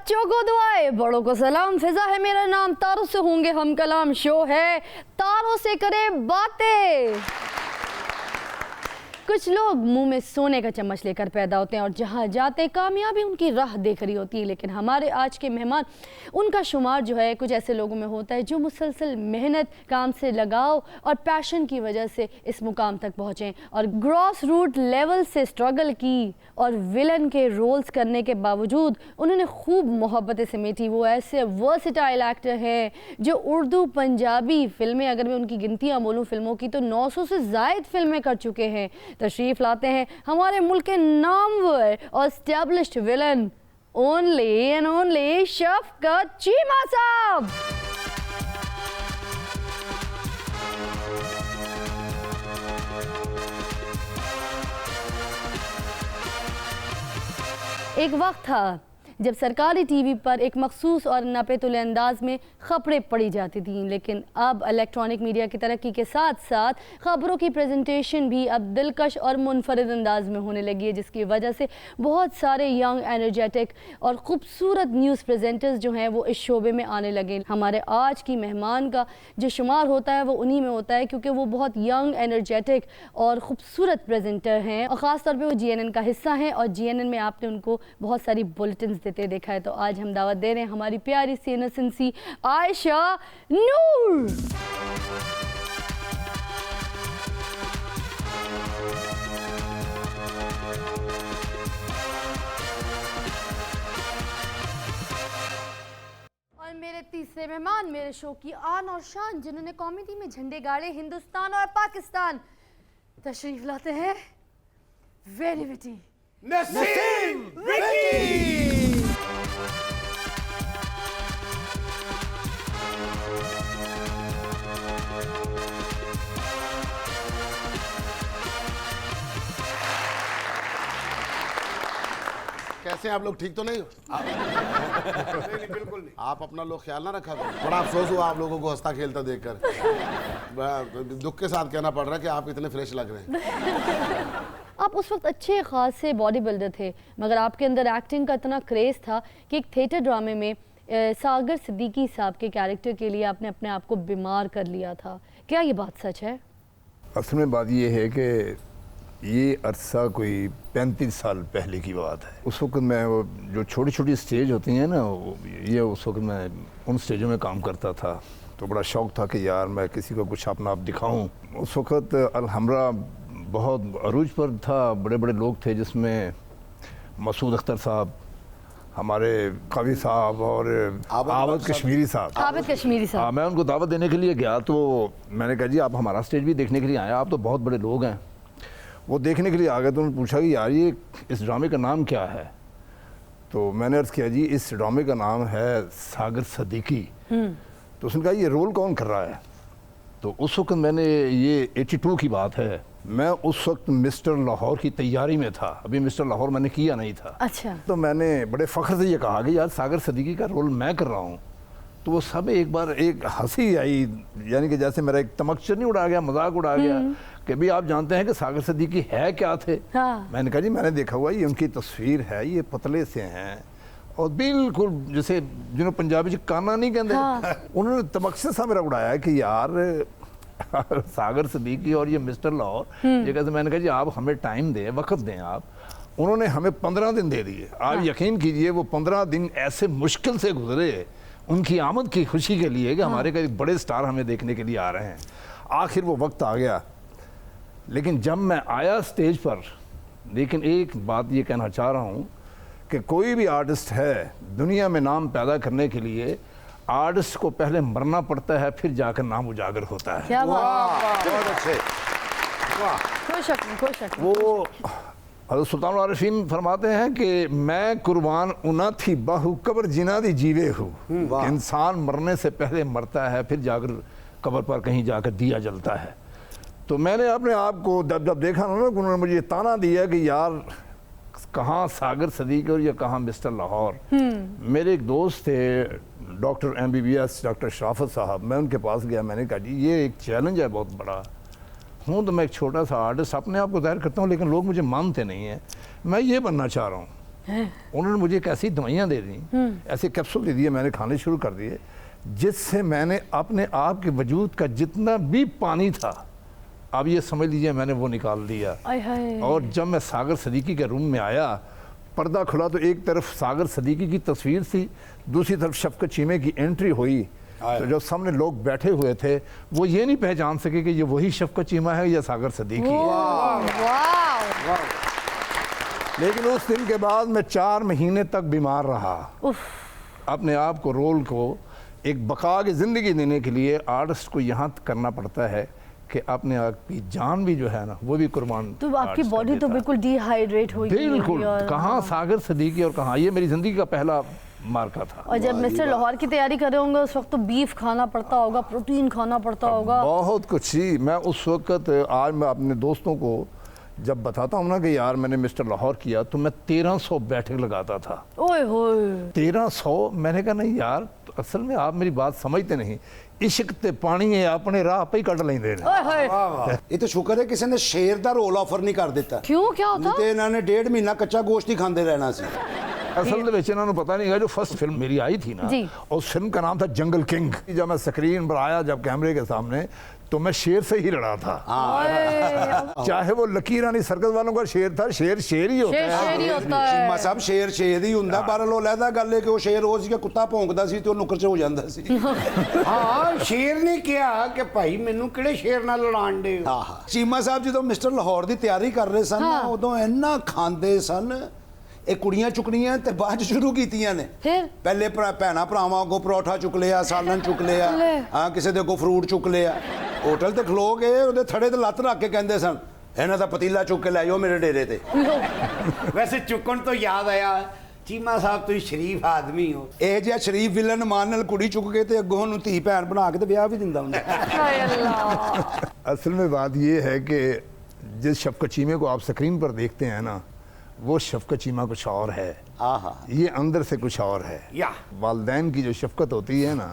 बच्चों को दुआएं, बड़ों को सलाम। फिजा है मेरा नाम, तारों से होंगे हम कलाम। शो है तारों से करे बातें। कुछ लोग मुंह में सोने का चम्मच लेकर पैदा होते हैं और जहां जाते कामयाबी उनकी राह देख रही होती है, लेकिन हमारे आज के मेहमान, उनका शुमार जो है कुछ ऐसे लोगों में होता है जो मुसलसल मेहनत, काम से लगाव और पैशन की वजह से इस मुकाम तक पहुँचे और ग्रॉस रूट लेवल से स्ट्रगल की और विलन के रोल्स करने के बावजूद उन्होंने खूब मोहब्बतें समेटी। वो ऐसे वर्सेटाइल एक्टर हैं जो उर्दू, पंजाबी फिल्में, अगर मैं उनकी गिनतियाँ बोलूँ फिल्मों की, तो 900 से ज़ायद फिल्में कर चुके हैं। तशरीफ लाते हैं हमारे मुल्क के नामवर और established villain, only and only Shafqat Cheema साहब। एक वक्त था जब सरकारी टीवी पर एक मखसूस और नापेतुले अंदाज में खबरें पढ़ी जाती थीं, लेकिन अब इलेक्ट्रॉनिक मीडिया की तरक्की के साथ साथ खबरों की प्रेजेंटेशन भी अब दिलकश और मुनफरिद अंदाज में होने लगी है, जिसकी वजह से बहुत सारे यंग, एनर्जेटिक और ख़ूबसूरत न्यूज़ प्रेजेंटर्स जो हैं वो इस शोबे में आने लगे। हमारे आज की मेहमान का जो शुमार होता है वो उन्हीं में होता है, क्योंकि वो बहुत यंग, एनर्जेटिक और ख़ूबसूरत प्रेजेंटर हैं और ख़ास तौर पर वो GNN का हिस्सा हैं और GNN में आपने उनको बहुत सारी बुलेटिन देखा है। तो आज हम दावत दे रहे हैं हमारी प्यारी सी इनोसेंट सी आयशा नूर। और मेरे तीसरे मेहमान, मेरे शो की आन और शान, जिन्होंने कॉमेडी में झंडे गाड़े हिंदुस्तान और पाकिस्तान, तशरीफ लाते हैं वेरी विटी नसीम विकी। कैसे हैं आप लोग? ठीक तो नहीं हो? नहीं, बिल्कुल नहीं। आप अपना लोग ख्याल ना रखा करो। बड़ा अफसोस हुआ आप लोगों को हंसता खेलता देखकर। दुख के साथ कहना पड़ रहा है कि आप इतने फ्रेश लग रहे हैं। आप उस वक्त अच्छे खासे बॉडी बिल्डर थे, मगर आपके अंदर एक्टिंग का इतना क्रेज़ था कि एक थिएटर ड्रामे में सागर सिद्दीकी साहब के कैरेक्टर के लिए आपने अपने आप को बीमार कर लिया था। क्या ये बात सच है? असल में बात ये है कि ये अरसा कोई 35 साल पहले की बात है। उस वक्त मैं वो जो छोटी छोटी स्टेज होती हैं ना, ये उस वक्त मैं उन स्टेजों में काम करता था, तो बड़ा शौक़ था कि यार मैं किसी को कुछ अपना आप दिखाऊं। उस वक्त अलहमरा बहुत अरूज पर था, बड़े बड़े लोग थे जिसमें मसूद अख्तर साहब, हमारे कवि साहब और आबिद कश्मीरी साहब। मैं उनको दावत देने के लिए गया तो मैंने कहा जी आप हमारा स्टेज भी देखने के लिए आए, आप तो बहुत बड़े लोग हैं। वो देखने के लिए आ गए तो उन्होंने पूछा कि यार ये इस ड्रामे का नाम क्या है? तो मैंने अर्ज़ किया जी इस ड्रामे का नाम है सागर सिद्दीकी। तो उसने कहा ये रोल कौन कर रहा है? तो उस वक्त मैंने, ये 82 की बात है, मैं उस वक्त मिस्टर लाहौर की तैयारी में था, अभी मिस्टर लाहौर मैंने किया नहीं था। अच्छा। तो मैंने बड़े फ़ख्र से ये कहा कि यार सागर सिद्दीकी का रोल मैं कर रहा हूँ। तो वो सब एक बार एक हंसी आई, यानी कि जैसे मेरा एक तमक्चर नहीं उड़ा गया, मजाक उड़ा गया कि भाई आप जानते हैं कि सागर सिद्दीकी है क्या थे? हाँ। मैंने कहा जी मैंने देखा हुआ, ये उनकी तस्वीर है, ये पतले से हैं और बिल्कुल जैसे जिन्होंने पंजाबी काना नहीं कहते। हाँ। उन्होंने तमक्चर सा मेरा उड़ाया कि यार सागर सिद्दीकी और ये मिस्टर लाहौर ये कहते। मैंने कहा जी आप हमें टाइम दें, वक्त दें आप। उन्होंने हमें 15 दिन दे दिए। आप यकीन कीजिए वो 15 दिन ऐसे मुश्किल से गुजरे उनकी आमद की खुशी के लिए कि हमारे का एक बड़े स्टार हमें देखने के लिए आ रहे हैं। आखिर वो वक्त आ गया, लेकिन जब मैं आया स्टेज पर, लेकिन एक बात ये कहना चाह रहा हूँ कि कोई भी आर्टिस्ट है दुनिया में नाम पैदा करने के लिए आर्टिस्ट को पहले मरना पड़ता है, फिर जाकर नाम उजागर होता है। क्या बात। बहुत अच्छे। कोई शक नहीं, कोई शक नहीं। वो हज़रत सुल्तान आरिफीन फरमाते हैं कि मैं कुर्बान उना थी बाहु कब्र जिना दी जीवे हूँ। इंसान मरने से पहले मरता है, फिर जाकर कब्र पर कहीं जाकर दिया जलता है। तो मैंने अपने आप को जब देखा ना, उन्होंने मुझे ताना दिया कि यार कहाँ सागर सिद्दीकी और या कहाँ मिस्टर लाहौर। मेरे एक दोस्त थे डॉक्टर MBBS डॉक्टर शराफत साहब, मैं उनके पास गया, मैंने कहा जी ये एक चैलेंज है बहुत बड़ा। हूँ तो मैं एक छोटा सा आर्टिस्ट अपने आप को जाहिर करता हूँ, लेकिन लोग मुझे मानते नहीं हैं। मैं ये बनना चाह रहा हूँ उन्होंने मुझे एक ऐसी दवाइयाँ दे दी, ऐसे कैप्सूल दे दिए, मैंने खाने शुरू कर दिए, जिससे मैंने अपने आप के वजूद का जितना भी पानी था, अब ये समझ लीजिए मैंने वो निकाल दिया। और जब मैं सागर सदीकी के रूम में आया, पर्दा खुला तो एक तरफ सागर सदीकी की तस्वीर थी, दूसरी तरफ शफकत चीमे की एंट्री हुई। तो जो सामने लोग बैठे हुए थे वो ये नहीं पहचान सके कि ये वही शफकत चीमा है या सागर सदीकी है। लेकिन उस दिन के बाद मैं 4 महीने तक बीमार रहा। अपने आप को, रोल को एक बका की ज़िंदगी देने के लिए आर्टिस्ट को यहाँ करना पड़ता है कि अपने आप की जान भी जो है ना वो भी कुर्बान। तो आपकी बॉडी तो बिल्कुल डिहाइड्रेट हो गई। बिल्कुल, कहाँ सागर सदीकी और कहाँ, ये मेरी ज़िंदगी का पहला मार्का था। और जब मिस्टर लाहौर की तैयारी कर रहे होंगे उस वक्त तो बीफ खाना पड़ता होगा, प्रोटीन खाना पड़ता होगा, बहुत कुछ ही। मैं उस वक्त, आज मैं अपने दोस्तों को जब बताता हूँ ना कि यार मैंने मिस्टर लाहौर किया, तो मैं 1300 बैठक लगाता था। ओए होए 1300। मैंने कहा नहीं यार, तो असल में आप मेरी बात समझते नहीं, इश्क ते पानी है अपने राह पे ही कट लेंदे ने। ओए होए ये तो शुक्र है किसी ने शेर का रोल ऑफर नहीं कर दिता। क्यों, क्या होता? ਤੇ ਇਹਨਾਂ ਨੇ 1.5 महीना कच्चा गोश्त ही खाते रहना सी। असल में इन्हों ने पता नहीं है, जो फर्स्ट फिल्म मेरी आई थी ना, उस फिल्म का नाम था जंगल किंग। जब मैं स्क्रीन पर आया, जब कैमरे के सामने, तो मैं शेर से ही लड़ा था। चाहे वो लकीरानी सर्कस वालों का शेर था, शेर शेर ही होता है। चीमा साहब शेर शेर ही ਹੁੰਦਾ, ਪਰ ਉਹ ਲੈਦਾ ਗੱਲ ਹੈ ਕਿ ਉਹ ਸ਼ੇਰ ਉਹ ਸੀ ਕਿ ਕੁੱਤਾ ਭੌਂਕਦਾ ਸੀ ਤੇ ਉਹ ਨੁੱਕਰ 'ਚ ਹੋ ਜਾਂਦਾ ਸੀ। ਹਾਂ, ਸ਼ੇਰ ਨੇ ਕਿਹਾ ਕਿ ਭਾਈ ਮੈਨੂੰ ਕਿਹੜੇ ਸ਼ੇਰ ਨਾਲ ਲੜਾਣ ਦੇ। ਚੀਮਾ ਸਾਹਿਬ ਜਦੋਂ ਮਿਸਟਰ ਲਾਹੌਰ ਦੀ ਤਿਆਰੀ ਕਰ ਰਹੇ ਸਨ ਨਾ, ਉਦੋਂ ਇੰਨਾ ਖਾਂਦੇ ਸਨ। ਇਹ ਕੁੜੀਆਂ ਚੁੱਕਣੀਆਂ ਤੇ ਬਾਅਦ ਸ਼ੁਰੂ ਕੀਤੀਆਂ ਨੇ। ਪਹਿਲੇ ਭੈਣਾ ਭਰਾਵਾਂ ਕੋ ਪਰੌਠਾ ਚੁੱਕ ਲਿਆ, ਸਾਲਨ ਚੁੱਕ ਲਿਆ, ਹਾਂ ਕਿਸੇ ਦੇ ਕੋ ਫਰੂਟ ਚੁੱਕ ਲਿਆ। ਹੋਟਲ ਤੇ ਖਲੋ ਗਏ, ਉਹਦੇ ਥੜੇ ਤੇ ਲੱਤ ਰੱਖ ਕੇ ਕਹਿੰਦੇ ਸਨ ਇਹਨਾਂ ਦਾ ਪਤੀਲਾ ਚੁੱਕ ਕੇ ਲੈ ਜਾਓ ਮੇਰੇ ਡੇਰੇ ਤੇ। ਵੈਸੇ ਚੁੱਕਣ ਤੋਂ ਯਾਦ ਆਇਆ, ਚੀਮਾ ਸਾਹਿਬ ਤੁਸੀਂ ਸ਼ਰੀਫ ਆਦਮੀ ਹੋ। ਇਹ ਜਿਹਾ ਸ਼ਰੀਫ ਵਿਲਨ ਮਾਨ ਨਾਲ ਕੁੜੀ ਚੁੱਕ ਕੇ ਤੇ ਅੱਗੋਂ ਉਹਨੂੰ ਧੀ ਭੈਣ ਬਣਾ ਕੇ ਤੇ ਵਿਆਹ ਵੀ ਦਿੰਦਾ ਹੁੰਦਾ। असल में बात ये है कि जिस शफकत चीमे को आप स्क्रीन पर देखते हैं ना, वो शफकत चीमा कुछ और है, ये अंदर से कुछ और है। वालदैन की जो शफकत होती है ना,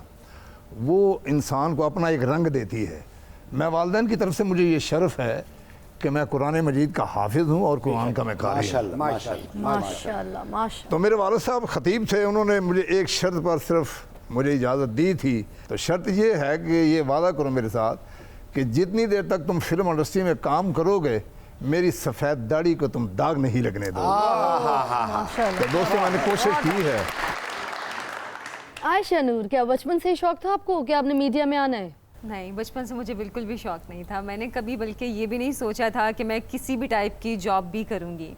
वो इंसान को अपना एक रंग देती है। मैं वालदैन की तरफ से मुझे ये शर्फ है कि मैं कुरान मजीद का हाफिज़ हूँ और कुरान का मैं कारी हूँ। माशाल्लाह। तो मेरे वालिद साहब खतीब थे, उन्होंने मुझे एक शर्त पर सिर्फ मुझे इजाज़त दी थी। तो शर्त ये है कि ये वादा करो मेरे साथ कि जितनी देर तक तुम फिल्म इंडस्ट्री में काम करोगे, मेरी सफ़ेद दाढ़ी को तुम दाग नहीं लगने दो। तो दोस्तों, मैंने कोशिश की है। आयशा नूर, क्या बचपन से ही शौक था आपको कि आपने मीडिया में आना है? नहीं, बचपन से मुझे बिल्कुल भी शौक नहीं था। मैंने कभी बल्कि ये भी नहीं सोचा था कि मैं किसी भी टाइप की जॉब भी करूँगी।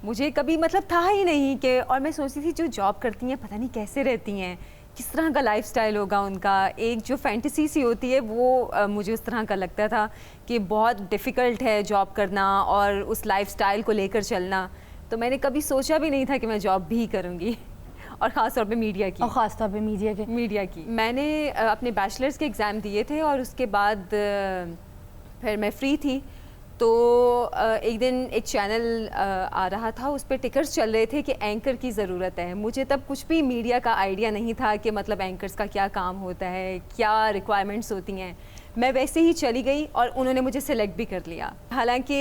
मुझे कभी मतलब था ही नहीं कि, और मैं सोचती थी जो जॉब करती हैं पता नहीं कैसे रहती हैं, किस तरह का लाइफस्टाइल होगा उनका। एक जो फैंटेसी सी होती है वो मुझे उस तरह का लगता था कि बहुत डिफ़िकल्ट है जॉब करना और उस लाइफस्टाइल को लेकर चलना। तो मैंने कभी सोचा भी नहीं था कि मैं जॉब भी करूँगी, और ख़ास तौर पे मीडिया की। और ख़ास तौर पे मीडिया की मैंने अपने बैचलर्स के एग्ज़ाम दिए थे और उसके बाद फिर मैं फ्री थी। तो एक दिन एक चैनल आ रहा था, उस पर टिकर्स चल रहे थे कि एंकर की ज़रूरत है। मुझे तब कुछ भी मीडिया का आइडिया नहीं था कि मतलब एंकर्स का क्या काम होता है, क्या रिक्वायरमेंट्स होती हैं। मैं वैसे ही चली गई और उन्होंने मुझे सेलेक्ट भी कर लिया। हालांकि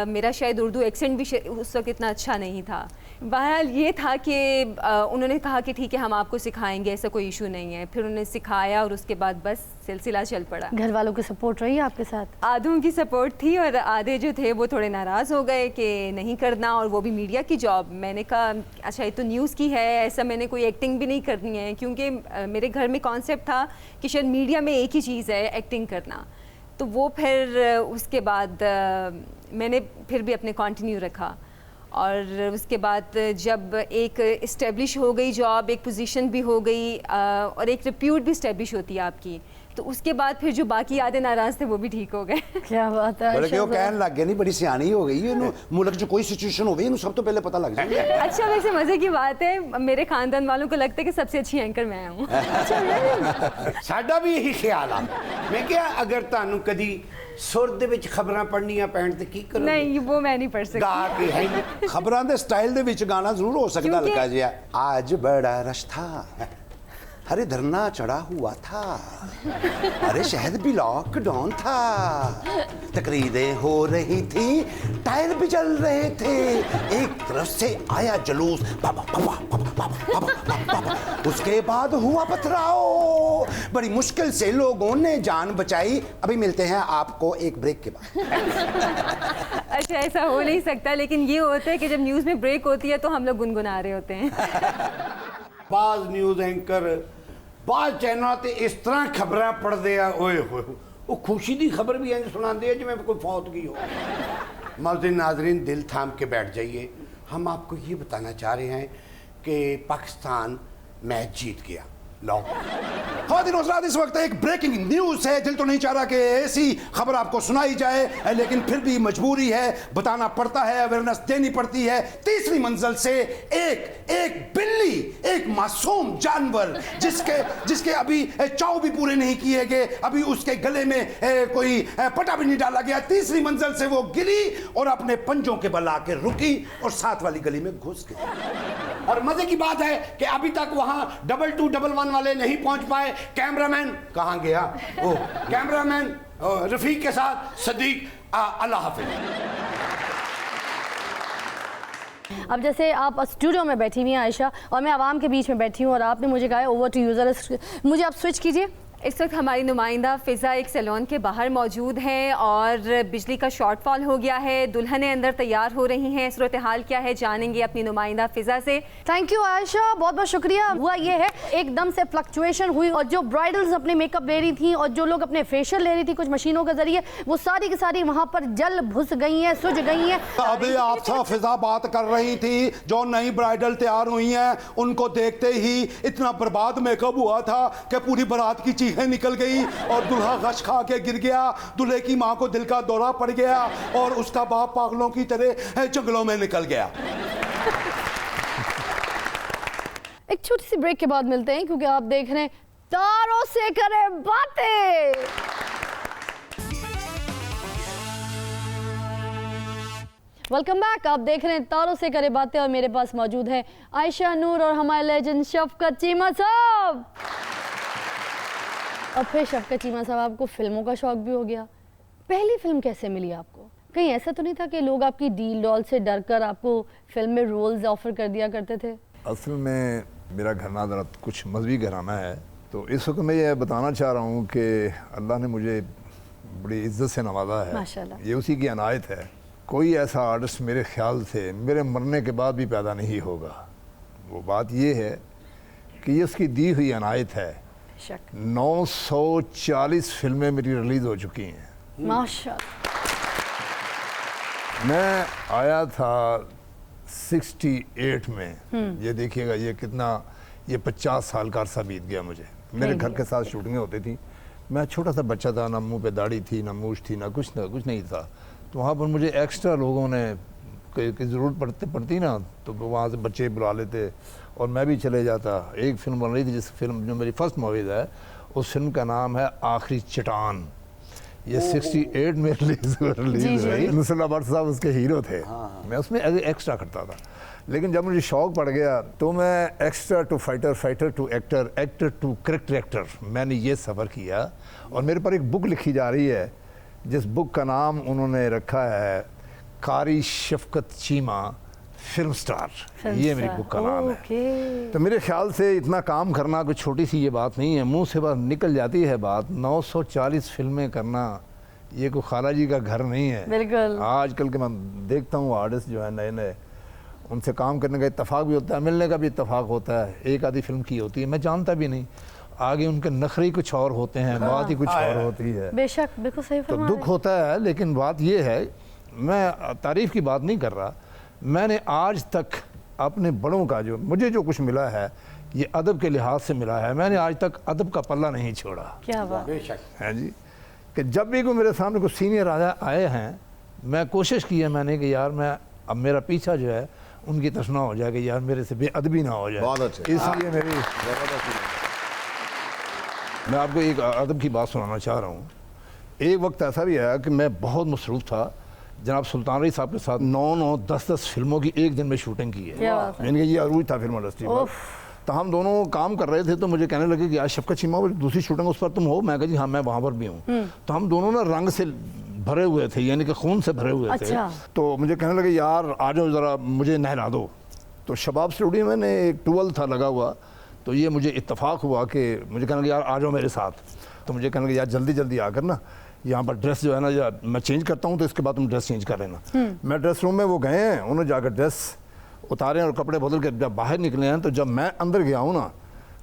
मेरा शायद उर्दू एक्सेंट भी उस वक्त इतना अच्छा नहीं था। बहरहाल ये था कि उन्होंने कहा कि ठीक है हम आपको सिखाएंगे, ऐसा कोई इशू नहीं है। फिर उन्होंने सिखाया और उसके बाद बस सिलसिला चल पड़ा। घर वालों की सपोर्ट रही आपके साथ? आधों की सपोर्ट थी और आधे जो थे वो थोड़े नाराज़ हो गए कि नहीं करना, और वो भी मीडिया की जॉब। मैंने कहा अच्छा ये तो न्यूज़ की है, ऐसा मैंने कोई एक्टिंग भी नहीं करनी है, क्योंकि मेरे घर में कॉन्सेप्ट था कि शायद मीडिया में एक ही चीज़ है एक्टिंग करना। तो वो फिर उसके बाद मैंने फिर भी अपने कंटिन्यू रखा। और उसके बाद जब एक इस्टेब्लिश हो गई जॉब, एक पोजीशन भी हो गई और एक रिप्यूट भी इस्टेब्लिश होती है आपकी, तो उसके बाद फिर जो बाकी आधे नाराज थे वो भी ठीक हो गए। क्या बात है। बल्कि वो कहने लग गए नहीं बड़ी सियानी हो गई है, मुल्क जो कोई सिचुएशन हो गई इन्हें सब तो पहले पता लग जाए। अच्छा वैसे मजे की बात है, मेरे खानदान वालों को लगता है कि सबसे अच्छी एंकर मैं हूँ। साडा भी यही ख्याल आ। मैं क्या अगर तानू कदी सुर दे विच खबरां पढ़नियां पैण ते की करोगे? नहीं वो मैं नहीं पढ़ सकती। गा के है खबरां दे स्टाइल दे विच गाना जरूर हो सकदा हल्का जिहा। आज बड़ा रश था, अरे धरना चढ़ा हुआ था, अरे शहर भी लॉकडाउन था, तकरीरें हो रही थी, टायर भी जल रहे थे, एक तरफ से आया जुलूस, बाबा बाबा बाबा बाबा बाबा बाबा, उसके बाद हुआ पथराव, बड़ी मुश्किल से लोगों ने जान बचाई। अभी मिलते हैं आपको एक ब्रेक के बाद। अच्छा, ऐसा हो नहीं सकता, लेकिन ये होता है कि जब न्यूज़ में ब्रेक होती है तो हम लोग गुनगुना रहे होते हैं। बाज न्यूज़ एंकर बाज चैनल ते इस तरह खबरां पढ़दे आ, ओए होए वो खुशी दी खबर भी इंज सुनाते हैं जिवें कोई फौतगी हो। मौजूद नाजरीन, दिल थाम के बैठ जाइए, हम आपको ये बताना चाह रहे हैं कि पाकिस्तान मैच जीत गया। लो ख़वातीन हज़रात, इस वक्त एक ब्रेकिंग न्यूज़ है। दिल तो नहीं चाह रहा कि ऐसी खबर आपको सुनाई जाए, लेकिन फिर भी मजबूरी है, बताना पड़ता है, अवेयरनेस देनी पड़ती है। तीसरी मंजिल से एक बिल्ली, एक मासूम जानवर जिसके अभी चाव भी पूरे नहीं किए गए, अभी उसके गले में कोई पटा भी नहीं डाला गया, तीसरी मंजिल से वो गिरी और अपने पंजों के बल आके रुकी और साथ वाली गली में घुस गई। और मजे की बात है कि अभी तक वहां 2211 वाले नहीं पहुंच पाए। कैमरामैन कहां गया? ओ कैमरामैन रफीक के साथ सदीक, अल्लाह हाफिज। अब जैसे आप स्टूडियो में बैठी हुई हैं आयशा, और मैं आवाम के बीच में बैठी हूँ, और आपने मुझे कहा है ओवर टू यूज़र, मुझे आप स्विच कीजिए। इस वक्त हमारी नुमाइंदा फ़िज़ा एक सैलून के बाहर मौजूद हैं और बिजली का शॉर्टफॉल हो गया है, दुल्हनें अंदर तैयार हो रही हैं। सूरत हाल क्या है जानेंगे अपनी नुमाइंदा फ़िज़ा से। थैंक यू आयशा, बहुत बहुत शुक्रिया। हुआ ये है, एकदम से फ्लक्चुएशन हुई और जो ब्राइडल्स अपने मेकअप ले रही थी और जो लोग अपने फेशियल ले रही थी कुछ मशीनों के जरिए, वो सारी की सारी वहाँ पर जल घुस गई हैं, सुझ गई हैं। अभी आपसे फ़िज़ा बात कर रही थी, जो नई ब्राइडल तैयार हुई हैं उनको देखते ही इतना बर्बाद मेकअप हुआ था कि पूरी बारात की चीखें निकल गई और दूल्हा गश खा के गिर गया। दूल्हे की मां को दिल का दौरा पड़ गया और उसका बाप पागलों की तरह जंगलों में निकल गया। एक छोटी सी ब्रेक के बाद मिलते हैं, क्योंकि आप देख रहे हैं तारों से करें बातें। वेलकम बैक, आप देख रहे हैं तारों से करें बातें और मेरे पास मौजूद है आयशा नूर और हमारे लेजेंड शफकत चीमा साहब। और फिर शफकत चीमा साहब, आपको फिल्मों का शौक भी हो गया, पहली फिल्म कैसे मिली आपको? कहीं ऐसा तो नहीं था कि लोग आपकी डील डॉल से डर कर आपको फिल्म में रोल्स ऑफर कर दिया करते थे? असल में मेरा घराना ज़रा कुछ मजहबी घराना है, तो इस वक्त मैं ये बताना चाह रहा हूँ कि अल्लाह ने मुझे बड़ी इज्जत से नवाजा है, माशाल्लाह। ये उसी की अनायत है। कोई ऐसा आर्टिस्ट मेरे ख्याल से मेरे मरने के बाद भी पैदा नहीं होगा। वो बात ये है कि ये उसकी दी हुई अनायत है। 940 फिल्में मेरी रिलीज़ हो चुकी हैं माशाल्लाह। मैं आया था 68 में, ये देखिएगा ये कितना, ये 50 साल का अरसा बीत गया मुझे। मेरे घर के साथ शूटिंगें होती थी, मैं छोटा सा बच्चा था, ना मुंह पे दाढ़ी थी, ना मूछ थी, ना कुछ नहीं था। तो वहाँ पर मुझे एक्स्ट्रा लोगों ने की ज़रूरत पड़ती ना, तो वहाँ से बच्चे बुला लेते और मैं भी चले जाता। एक फिल्म बन रही थी, जिस फिल्म जो मेरी फर्स्ट मूवी है, उस फिल्म का नाम है आखिरी चट्टान। ये 68 में रिलीज हुई। नुसरत भट्ट साहब उसके हीरो थे। मैं उसमें एक्स्ट्रा करता था, लेकिन जब मुझे शौक पड़ गया तो मैं extra to fighter, fighter to actor, actor to character actor, मैंने ये सफ़र किया। और मेरे पर एक बुक लिखी जा रही है जिस बुक का नाम उन्होंने रखा है कारी शफकत चीमा फिल्म स्टार, ये मेरी बुक का नाम है। तो मेरे ख्याल से इतना काम करना कोई छोटी सी ये बात नहीं है, मुंह से बात निकल जाती है बात। 940 फिल्में करना ये कोई खाला जी का घर नहीं है। बिल्कुल। आजकल के मैं देखता हूँ आर्टिस्ट जो है नए नए, उनसे काम करने का इत्तेफाक भी होता है, मिलने का भी इत्तेफाक होता है, एक आधी फिल्म की होती है, मैं जानता भी नहीं, आगे उनके नखरे कुछ और होते हैं, बात ही कुछ और होती है। बेशक, बिल्कुल सही तो दुख होता है, लेकिन बात ये है, मैं तारीफ़ की बात नहीं कर रहा, मैंने आज तक अपने बड़ों का जो मुझे जो कुछ मिला है ये अदब के लिहाज से मिला है। मैंने आज तक अदब का पल्ला नहीं छोड़ा। क्या बात है जी, कि जब भी कोई मेरे सामने कुछ सीनियर आए हैं, मैं कोशिश की है मैंने कि यार मैं अब मेरा पीछा जो है उनकी तरफ ना हो जाए कि यार मेरे से बेअदबी ना हो जाए। इसलिए मेरी मैं आपको एक अदब की बात सुनाना चाह रहा हूँ। एक वक्त ऐसा भी आया कि मैं बहुत मसरूफ़ था, जनाब सुल्तान रही साहब के साथ 9-10 फिल्मों की एक दिन में शूटिंग की है। यानी कि ये अरूज था फिल्म इंडस्ट्री में। तो हम दोनों काम कर रहे थे, तो मुझे कहने लगे कि यार शफकत चीमा वो दूसरी शूटिंग उस पर तुम हो? मैं कहा जी हाँ मैं वहाँ पर भी हूँ। तो हम दोनों ना रंग से भरे हुए थे, यानी कि खून से भरे हुए थे। तो मुझे कहने लगे यार आ जाओ ज़रा मुझे नहला दो। तो शबाब स्टूडियो में एक टूवल था लगा हुआ, तो ये मुझे इत्तेफाक हुआ कि मुझे कहने लगे यार आ जाओ मेरे साथ। तो मुझे कहने लगे यार जल्दी जल्दी आकर ना यहाँ पर ड्रेस जो है ना यार मैं चेंज करता हूँ, तो इसके बाद तुम ड्रेस चेंज कर लेना। मैं ड्रेस रूम में वो गए हैं, उन्होंने जाकर ड्रेस उतारे और कपड़े बदल के जब बाहर निकले हैं, तो जब मैं अंदर गया हूँ ना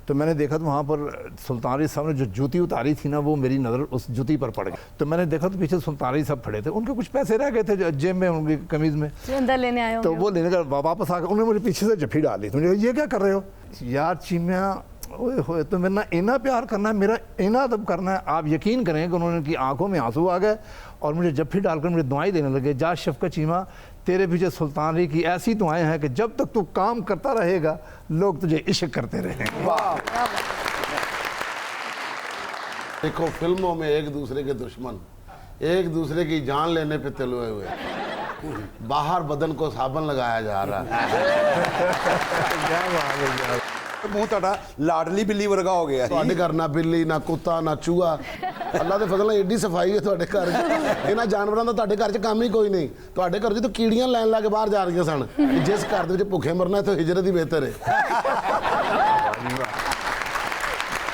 तो मैंने देखा तो वहाँ पर सुल्तान अली साहब ने जो जूती उतारी थी ना वो मेरी नज़र उस जूती पर पड़ गई। तो मैंने देखा तो पीछे सुल्तान अली साहब खड़े थे, उनके कुछ पैसे रह गए थे जेब में उनकी कमीज़ में, अंदर लेने आए तो वो लेने का वापस आकर उन्होंने मुझे पीछे से जफ्फी डाली। तो मुझे ये क्या कर रहे हो यार चीमिया, ओए होए तो मेरा इना प्यार करना है, मेरा इना अदब करना है। आप यकीन करें कि उन्होंने की आंखों में आंसू आ गए और मुझे जफ्फी डालकर मुझे दुआएं देने लगे, जा शफकत चीमा तेरे पीछे सुल्तान अली की ऐसी दुआएं हैं कि जब तक तू काम करता रहेगा लोग तुझे इश्क करते रहेंगे। देखो फिल्मों में एक दूसरे के दुश्मन एक दूसरे की जान लेने पे तुले हुए, बाहर बदन को साबन लगाया जा रहा है। ਮੂੰਹ ਤੁਹਾਡਾ ਲਾਡਲੀ ਬਿੱਲੀ ਵਰਗਾ ਹੋ ਗਿਆ ਤੁਹਾਡੇ ਘਰ ਨਾ ਬਿੱਲੀ ਨਾ ਕੁੱਤਾ ਨਾ ਚੂਹਾ, ਅੱਲਾ ਦੇ ਫਜ਼ਲ ਨਾਲ ਏਡੀ ਸਫਾਈ ਹੈ ਤੁਹਾਡੇ ਘਰ। ਇਹਨਾਂ ਜਾਨਵਰਾਂ ਦਾ ਤੁਹਾਡੇ ਘਰ 'ਚ ਕੰਮ ਹੀ ਕੋਈ ਨਹੀਂ। ਤੁਹਾਡੇ ਘਰ 'ਚ ਤਾਂ ਕੀੜੀਆਂ ਲੈਣ ਲਾ ਕੇ ਬਾਹਰ ਜਾ ਰਹੀਆਂ ਸਨ। ਜਿਸ ਘਰ ਦੇ ਵਿੱਚ ਭੁੱਖੇ ਮਰਨਾ ਤੇ ਹਿਜਰਤ ਹੀ ਬਿਹਤਰ ਹੈ।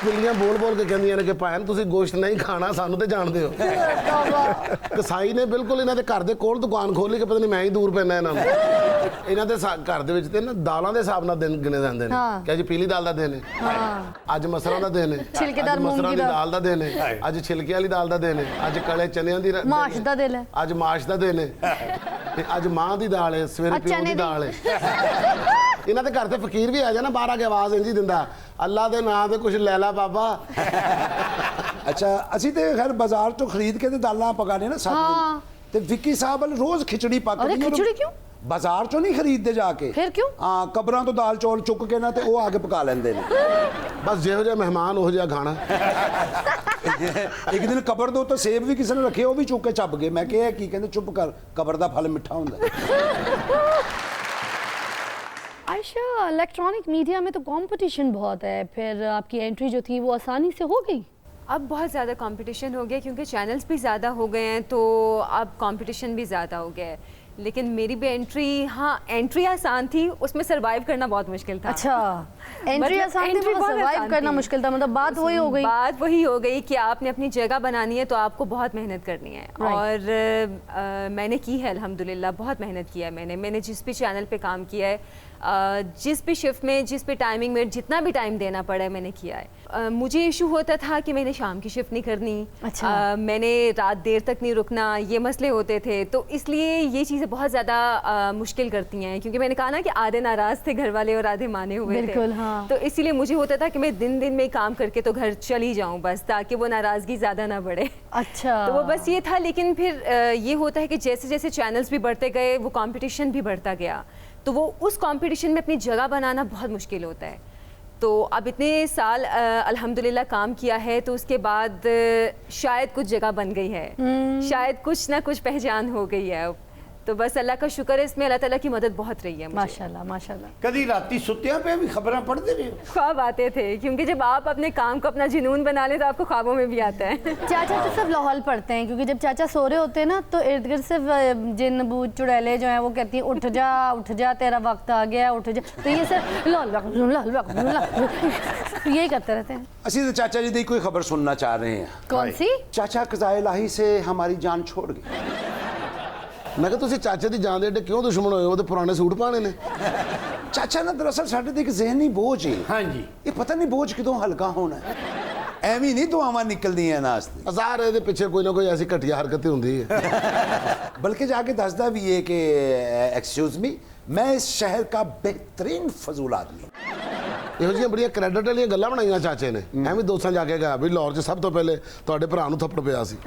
ਬਿੱਲੀਆਂ ਬੋਲ ਬੋਲ ਕੇ ਕਹਿੰਦੀਆਂ ਨੇ ਕਿ ਭੈਣ ਤੁਸੀਂ ਗੋਸ਼ਤ ਨਹੀਂ ਖਾਣਾ, ਸਾਨੂੰ ਤੇ ਜਾਣਦੇ ਹੋ। ਕਸਾਈ ਨੇ ਬਿਲਕੁਲ ਇਹਨਾਂ ਦੇ ਘਰ ਦੇ ਕੋਲ ਦੁਕਾਨ ਖੋਲੀ ਕਿ ਪਤਾ ਨਹੀਂ ਮੈਂ ਹੀ ਦੂਰ ਪੈਣਾ ਇਹਨਾਂ ਨੂੰ। ਇਹਨਾਂ ਦੇ ਘਰ ਦੇ ਵਿੱਚ ਤੇ ਨਾ ਦਾਲਾਂ ਦੇ ਹਿਸਾਬ ਨਾਲ ਦਿਨ ਗਿਣੇ ਜਾਂਦੇ ਨੇ ਕਿ ਅੱਜ ਪੀਲੀ ਦਾਲ ਦਾ ਦਿਨ ਹੈ, ਅੱਜ ਮਸਰਾਂ ਦਾ ਦਿਨ ਹੈ, ਛਿਲਕੇਦਾਰ ਮਸਰਾਂ ਦੀ ਦਾਲ ਦਾ ਦਿਨ ਹੈ, ਅੱਜ ਛਿਲਕੇ ਵਾਲੀ ਦਾਲ ਦਾ ਦਿਨ ਹੈ, ਅੱਜ ਕਲੇ ਚਨਿਆਂ ਦੀ ਮਾਸ਼ ਦਾ ਦਿਨ ਹੈ, ਅੱਜ ਮਾਸ਼ ਦਾ ਦਿਨ ਹੈ, ਤੇ ਅੱਜ ਮਾਂ ਦੀ ਦਾਲ ਹੈ, ਸਵੇਰੇ ਪਿਓ ਦੀ ਦਾਲ ਹੈ। ਇਹਨਾਂ ਦੇ ਘਰ ਤੇ ਫਕੀਰ ਵੀ ਆ ਜਾਣਾ ਬਾਹਰ ਆ ਕੇ ਆਵਾਜ਼ ਇੰਝ ਹੀ ਦਿੰਦਾ, ਅੱਲਾ ਦੇ ਨਾਂ ਤੇ ਕੁਝ ਲੈ ਲਾ ਬਾਬਾ। ਅੱਛਾ ਅਸੀਂ ਤੇ ਖੈਰ ਬਾਜ਼ਾਰ ਤੋਂ ਖਰੀਦ ਕੇ ਤੇ ਦਾਲਾਂ ਪਕਾਣੇ ਨਾ 7 ਦਿਨ, ਤੇ ਵਿੱਕੀ ਸਾਹਿਬ ਵੱਲ ਰੋਜ਼ ਖਿਚੜੀ ਪੱਕਦੀ। ਅਰੇ ਖਿਚੜੀ ਕਿਉਂ? ਬਾਜ਼ਾਰ ਚੋਂ ਨਹੀਂ ਖਰੀਦਦੇ ਜਾ ਕੇ। ਫਿਰ ਕਿਉਂ? ਹਾਂ ਕਬਰਾਂ ਤੋਂ ਦਾਲ ਚੌਲ ਚੁੱਕ ਕੇ ਨਾ ਤੇ ਉਹ ਆ ਕੇ ਪਕਾ ਲੈਂਦੇ ਨੇ। ਬਸ ਜਿਹੋ ਜਿਹਾ ਮਹਿਮਾਨ ਉਹ ਜਿਹਾ ਖਾਣਾ। ਇੱਕ ਦਿਨ ਕਬਰ ਦੇ ਉੱਤੇ ਸੇਬ ਵੀ ਕਿਸੇ ਨੇ ਰੱਖੇ, ਉਹ ਵੀ ਚੁੱਕ ਕੇ ਚੱਬ ਗਏ। ਮੈਂ ਕਿਹਾ ਕੀ ਕਹਿੰਦੇ ਚੁੱਪ ਕਰ, ਕਬਰ ਦਾ ਫਲ ਮਿੱਠਾ ਹੁੰਦਾ। आयशा इलेक्ट्रॉनिक मीडिया में तो कंपटीशन बहुत है, फिर आपकी एंट्री जो थी वो आसानी से हो गई? अब बहुत ज़्यादा कंपटीशन हो गया क्योंकि चैनल्स भी ज़्यादा हो गए हैं, तो अब कंपटीशन भी ज़्यादा हो गया है। लेकिन मेरी भी एंट्री, हाँ एंट्री आसान थी, उसमें सरवाइव करना बहुत मुश्किल था। अच्छा एंट्री आसान थी, सरवाइव करना मुश्किल था, मतलब बात वही हो गई। बात वही हो गई कि आपने अपनी जगह बनानी है तो आपको बहुत मेहनत करनी है। और मैंने की है अल्हम्दुलिल्लाह, बहुत मेहनत किया है मैंने जिस भी चैनल पे काम किया है, जिस भी शिफ्ट में, जिस भी टाइमिंग में, जितना भी टाइम देना पड़ा है मैंने किया है। मुझे इशू होता था कि मैंने शाम की शिफ्ट नहीं करनी। अच्छा। मैंने रात देर तक नहीं रुकना, ये मसले होते थे, तो इसलिए ये चीज़ें बहुत ज़्यादा मुश्किल करती हैं। क्योंकि मैंने कहा ना कि आधे नाराज़ थे घर वाले और आधे माने हुए थे। हाँ। तो इसीलिए मुझे होता था कि मैं दिन दिन में काम करके तो घर चली जाऊँ बस, ताकि वो नाराज़गी ज़्यादा ना बढ़े। अच्छा। तो वो बस ये था। लेकिन फिर ये होता है कि जैसे जैसे चैनल्स भी बढ़ते गए वो कंपटीशन भी बढ़ता गया, तो वो उस कंपटीशन में अपनी जगह बनाना बहुत मुश्किल होता है। तो अब इतने साल अल्हम्दुलिल्लाह काम किया है, तो उसके बाद शायद कुछ जगह बन गई है, शायद कुछ ना कुछ पहचान हो गई है। तो बस अल्लाह का शुक्र है, इसमें अल्लाह ताला की मदद बहुत रही है मुझे। माशाल्लाह माशाल्लाह। कभी राती सुत्तियां पे भी खबरें पढ़ते रहे? ख्वाब आते थे, क्योंकि जब आप अपने काम को अपना जुनून बना ले तो आपको ख्वाबों में भी आता है। चाचा तो सब लाहौल पढ़ते हैं, क्योंकि जब चाचा सो रहे होते हैं ना तो इर्द गिर्द सिर्फ जिन बूझ चुड़ैले जो हैं वो कहती हैं उठ जा तेरा वक्त आ गया, उठ जा। तो ये सब यही करते रहते हैं। ਅਸੀਂ तो चाचा जी की कोई खबर सुनना चाह रहे हैं। कौन सी? चाचा कज़ाए इलाही से हमारी जान छोड़ गई। ਮੈਂ ਕਿਹਾ ਤੁਸੀਂ ਚਾਚੇ ਦੀ ਜਾਨ ਦੇ ਏਡੇ ਕਿਉਂ ਦੁਸ਼ਮਣ ਹੋਏ? ਉਹਦੇ ਪੁਰਾਣੇ ਸੂਟ ਪਾਣੇ ਨੇ। ਚਾਚਾ ਨਾ ਦਰਅਸਲ ਸਾਡੇ ਤੇ ਇੱਕ ਜ਼ਿਹਨੀ ਬੋਝ ਹੈ। ਹਾਂਜੀ। ਇਹ ਪਤਾ ਨਹੀਂ ਬੋਝ ਕਿਦੋਂ ਹਲਕਾ ਹੋਣਾ ਹੈ। ਐਵੇਂ ਨਹੀਂ ਦੁਆਵਾਂ ਨਿਕਲਦੀਆਂ ਨਾਸਤੇ। ਅਜ਼ਾਰ ਇਹਦੇ ਪਿੱਛੇ ਕੋਈ ਨਾ ਕੋਈ ਐਸੀ ਘਟੀਆ ਹਰਕਤ ਹੀ ਹੁੰਦੀ ਹੈ। बल्कि जाके दसदा भी है कि एक्सक्यूज मी, मैं इस शहर का बेहतरीन फजूल आदमी। ਇਹੋ ਜਿਹੀਆਂ ਬੜੀਆਂ ਕ੍ਰੈਡਿਟ ਵਾਲੀਆਂ ਗੱਲਾਂ ਬਣਾਈਆਂ ਚਾਚੇ ਨੇ। ਐਵੇਂ ਦੋਸਤਾਂ ਜਾ ਕੇ ਗਿਆ ਵੀ ਲਾਹੌਰ 'ਚ ਸਭ ਤੋਂ ਪਹਿਲੇ ਤੁਹਾਡੇ ਭਰਾ ਨੂੰ ਥੱਪੜ ਪਿਆ ਸੀ।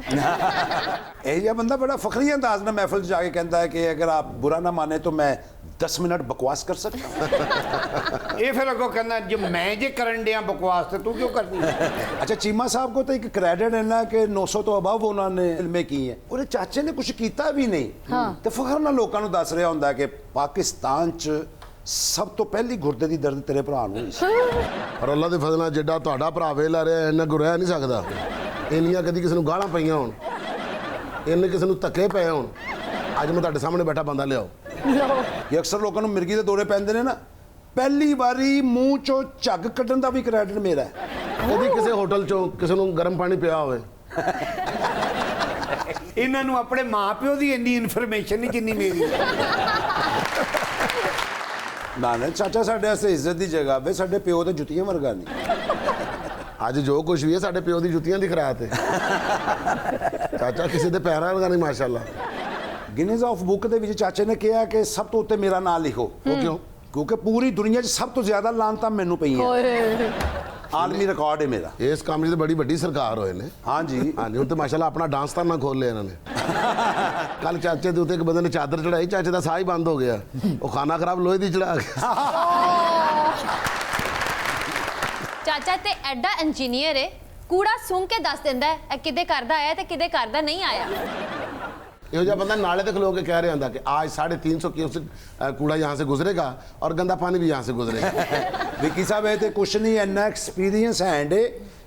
ਇਹ ਜਿਹਾ ਬੰਦਾ ਬੜਾ ਫਖਰੀ ਅੰਦਾਜ਼ ਨਾਲ महफिल 'ਚ ਜਾ ਕੇ ਕਹਿੰਦਾ ਹੈ ਕਿ ਅਗਰ आप बुरा ना माने तो मैं 10 मिनट बकवास कर सकता हूँ। ये फिर अगो कहना जो मैं जे करन दिया बकवास तो तू क्यों करनी? अच्छा चीमा साहब को तो एक क्रेडिट है ना कि 900 तो अबव उन्होंने फिल्में की हैं, और चाचे ने कुछ कीता भी नहीं। तो फखर ना लोगों को दस रहा होंदा कि पाकिस्तान च ਸਭ ਤੋਂ ਪਹਿਲੀ ਗੁਰਦੇ ਦੀ ਦਰਦ ਤੇਰੇ ਭਰਾ ਨੂੰ ਹੋਈ ਸੀ। ਪਰ ਅੱਲਾ ਦੇ ਫਜ਼ਲ ਨਾਲ ਜਿੱਡਾ ਤੁਹਾਡਾ ਭਰਾ ਵੇਲਾ ਰਿਹਾ ਇੰਨਾ ਕੋ ਰਹਿ ਨਹੀਂ ਸਕਦਾ। ਇੰਨੀਆਂ ਕਦੀ ਕਿਸੇ ਨੂੰ ਗਾਲਾਂ ਪਈਆਂ ਹੋਣ, ਇੰਨੇ ਕਿਸੇ ਨੂੰ ਧੱਕੇ ਪਏ ਹੋਣ। ਅੱਜ ਮੈਂ ਤੁਹਾਡੇ ਸਾਹਮਣੇ ਬੈਠਾ ਬੰਦਾ ਲਿਆਓ। ਇਹ ਅਕਸਰ ਲੋਕਾਂ ਨੂੰ ਮਿਰਗੀ ਦੇ ਦੌਰੇ ਪੈਂਦੇ ਨੇ ਨਾ, ਪਹਿਲੀ ਵਾਰੀ ਮੂੰਹ ਚੋਂ ਝੱਗ ਕੱਢਣ ਦਾ ਵੀ ਕ੍ਰੈਡਿਟ ਮੇਰਾ ਹੈ। ਕਦੀ ਕਿਸੇ ਹੋਟਲ ਚੋਂ ਕਿਸੇ ਨੂੰ ਗਰਮ ਪਾਣੀ ਪਿਆ ਹੋਵੇ। ਇਹਨਾਂ ਨੂੰ ਆਪਣੇ ਮਾਪਿਓ ਦੀ ਇੰਨੀ ਇਨਫੋਰਮੇਸ਼ਨ ਨਹੀਂ ਜਿੰਨੀ ਮੇਰੀ ਹੈ। ਨਾ ਨਾ ਚਾਚਾ ਸਾਡੇ ਵਾਸਤੇ ਇੱਜ਼ਤ ਦੀ ਜਗ੍ਹਾ ਵੇ, ਸਾਡੇ ਪਿਓ ਤੇ ਜੁੱਤੀਆਂ ਵਰਗਾ ਨਹੀਂ। ਅੱਜ ਜੋ ਕੁਝ ਵੀ ਹੈ ਸਾਡੇ ਪਿਓ ਦੀ ਜੁੱਤੀਆਂ ਦੀ ਖਰਾਤ ਹੈ। ਚਾਚਾ ਕਿਸੇ ਦੇ ਪੈਰਾਂ ਵਰਗਾ ਨਹੀਂ ਮਾਸ਼ਾਅੱਲਾ। ਗਿਨੀਜ਼ ਆਫ ਬੁੱਕ ਦੇ ਵਿੱਚ ਚਾਚੇ ਨੇ ਕਿਹਾ ਕਿ ਸਭ ਤੋਂ ਉੱਤੇ ਮੇਰਾ ਨਾਮ ਲਿਖੋ। ਉਹ ਕਿਉਂ? ਕਿਉਂਕਿ ਪੂਰੀ ਦੁਨੀਆ 'ਚ ਸਭ ਤੋਂ ਜ਼ਿਆਦਾ ਲਾਨਤਾਂ ਮੈਨੂੰ ਪਈਆਂ। ਆਲਮੀ ਰਿਕਾਰਡ ਹੈ ਮੇਰਾ। ਇਸ ਕੰਮ 'ਚ ਤਾਂ ਬੜੀ ਵੱਡੀ ਸਰਕਾਰ ਹੋਏ ਨੇ। ਹਾਂਜੀ ਹਾਂਜੀ, ਹੁਣ ਤੇ ਮਾਸ਼ਾਅੱਲਾ ਆਪਣਾ ਡਾਂਸ ਤਾਂ ਨਾ ਖੋਲ ਲਿਆ ਇਹਨਾਂ ਨੇ। ਕੱਲ ਚਾਚੇ ਦੇ ਉੱਤੇ ਇੱਕ ਬੰਦੇ ਨੇ ਚਾਦਰ ਚੜਾਈ, ਚਾਚੇ ਦਾ ਸਾਹ ਹੀ ਬੰਦ ਹੋ ਗਿਆ। ਉਹ ਖਾਣਾ ਖਰਾਬ ਲੋਹੇ ਦੀ ਚੜਾ ਗਿਆ। ਚਾਚਾ ਤੇ ਐਡਾ ਇੰਜੀਨੀਅਰ ਹੈ, ਕੂੜਾ ਸੁੰਘ ਕੇ ਦੱਸ ਦਿੰਦਾ ਹੈ ਇਹ ਕਿਹਦੇ ਘਰ ਦਾ ਆਇਆ ਤੇ ਕਿਹਦੇ ਘਰ ਦਾ ਨਹੀਂ ਆਇਆ। ਇਹੋ ਜਿਹਾ ਬੰਦਾ ਨਾਲੇ ਤੇ खलो के कह रहे होता कि आज 350 क्यूसेक कूड़ा यहाँ से गुजरेगा और गंदा पानी भी यहाँ से गुजरेगा। ਵਿੱਕੀ ਸਾਹਿਬ ਇਹ ਤੇ ਕੁਛ ਨਹੀਂ, ਇੰਨਾ ਐਕਸਪੀਰੀਅੰਸ ਹੈਂਡ ਹੈ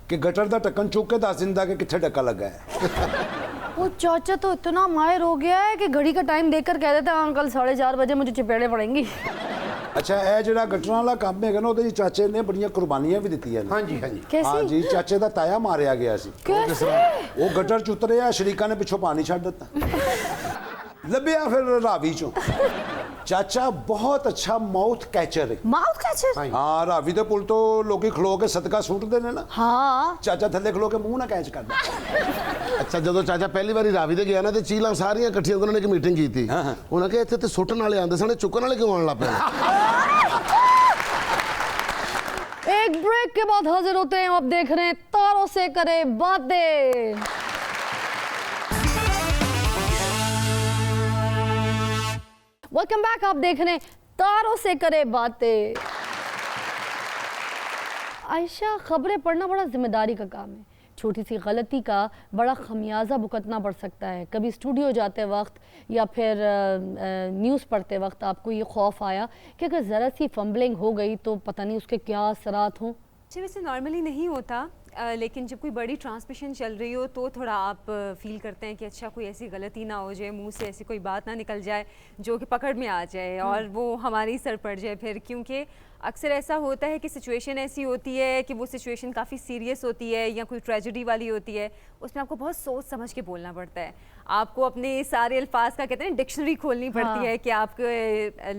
ਕਿ ਗਟਰ ਦਾ ਢੱਕਣ ਚੁੱਕ ਕੇ ਦੱਸ ਦਿੰਦਾ ਕਿ ਕਿੱਥੇ ਡੱਕਾ ਲੱਗਾ ਹੈ। वो चाचा तो इतना माहिर हो गया है कि घड़ी का टाइम देखकर कह देता है अंकल 4:30 बजे मुझे चपेड़े पड़ेंगी। ਅੱਛਾ ਇਹ ਜਿਹੜਾ ਗਟਰਾਂ ਵਾਲਾ ਕੰਮ ਹੈਗਾ ਨਾ, ਉਹਦੇ ਵਿੱਚ ਚਾਚੇ ਨੇ ਬੜੀਆਂ ਕੁਰਬਾਨੀਆਂ ਵੀ ਦਿੱਤੀਆਂ ਨੇ। ਹਾਂਜੀ ਹਾਂਜੀ। कैसी? ਹਾਂਜੀ ਚਾਚੇ ਦਾ ਤਾਇਆ ਮਾਰਿਆ ਗਿਆ ਸੀ। कैसे? ਉਹ ਗਟਰ ਚ ਉਤਰਿਆ, ਸ਼ਰੀਕਾਂ ਨੇ ਪਿੱਛੋਂ ਪਾਣੀ ਛੱਡ ਦਿੱਤਾ, ਲੱਭਿਆ ਫਿਰ ਰਾਵੀ ਚੋਂ। ਚਾਚਾ ਬਹੁਤ ਅੱਛਾ ਮਾਊਥ ਕੈਚਰ ਹੈ। Mouth catcher? ਹਾਂ ਰਾਵੀ ਦੇ ਪੁਲ ਤੋਂ ਲੋਕੀ ਖਲੋ ਕੇ ਸਦਕਾ ਸੁੱਟਦੇ ਨੇ ਨਾ, हाँ ਚਾਚਾ ਥੱਲੇ ਖਲੋ ਕੇ ਮੂੰਹ ਨਾ ਕੈਚ ਕਰਦਾ। ਅੱਛਾ, ਜਦੋਂ ਚਾਚਾ ਪਹਿਲੀ ਵਾਰੀ ਰਾਵੀ ਤੇ ਗਿਆ ਨਾ ਤੇ ਚੀਲਾਂ ਸਾਰੀਆਂ ਇਕੱਠੀਆਂ ਉਹਨਾਂ ਨੇ ਇੱਕ ਮੀਟਿੰਗ ਕੀਤੀ। ਉਹਨਾਂ ਕਿਹਾ ਇੱਥੇ ਤੇ ਸੁੱਟਣ ਵਾਲੇ ਆਉਂਦੇ ਸਨ, ਚੁੱਕਣ ਵਾਲੇ ਕਿਉਂ ਆਉਣ ਲੱਗ ਪਏ? एक ब्रेक के बाद हाजिर होते हैं। आप देख रहे हैं तारों से करे बातें। Welcome back. आप देख रहे हैं तारों से करे बातें। आयशा, खबरें पढ़ना बड़ा जिम्मेदारी का काम है। छोटी सी गलती का बड़ा खमियाजा भुगतना पड़ सकता है। कभी स्टूडियो जाते वक्त या फिर न्यूज़ पढ़ते वक्त आपको ये खौफ आया कि अगर ज़रा सी फंबलिंग हो गई तो पता नहीं उसके क्या असरात हों? जी वैसे नॉर्मली नहीं होता, लेकिन जब कोई बड़ी ट्रांसमिशन चल रही हो तो थोड़ा आप फील करते हैं कि अच्छा कोई ऐसी गलती ना हो जाए, मुंह से ऐसी कोई बात ना निकल जाए जो कि पकड़ में आ जाए और वो हमारी सर पड़ जाए फिर। क्योंकि अक्सर ऐसा होता है कि सिचुएशन ऐसी होती है कि वो सिचुएशन काफ़ी सीरियस होती है या कोई ट्रेजेडी वाली होती है, उसमें आपको बहुत सोच समझ के बोलना पड़ता है। आपको अपने सारे अल्फाज का कहते हैं डिक्शनरी खोलनी पड़ती है कि आप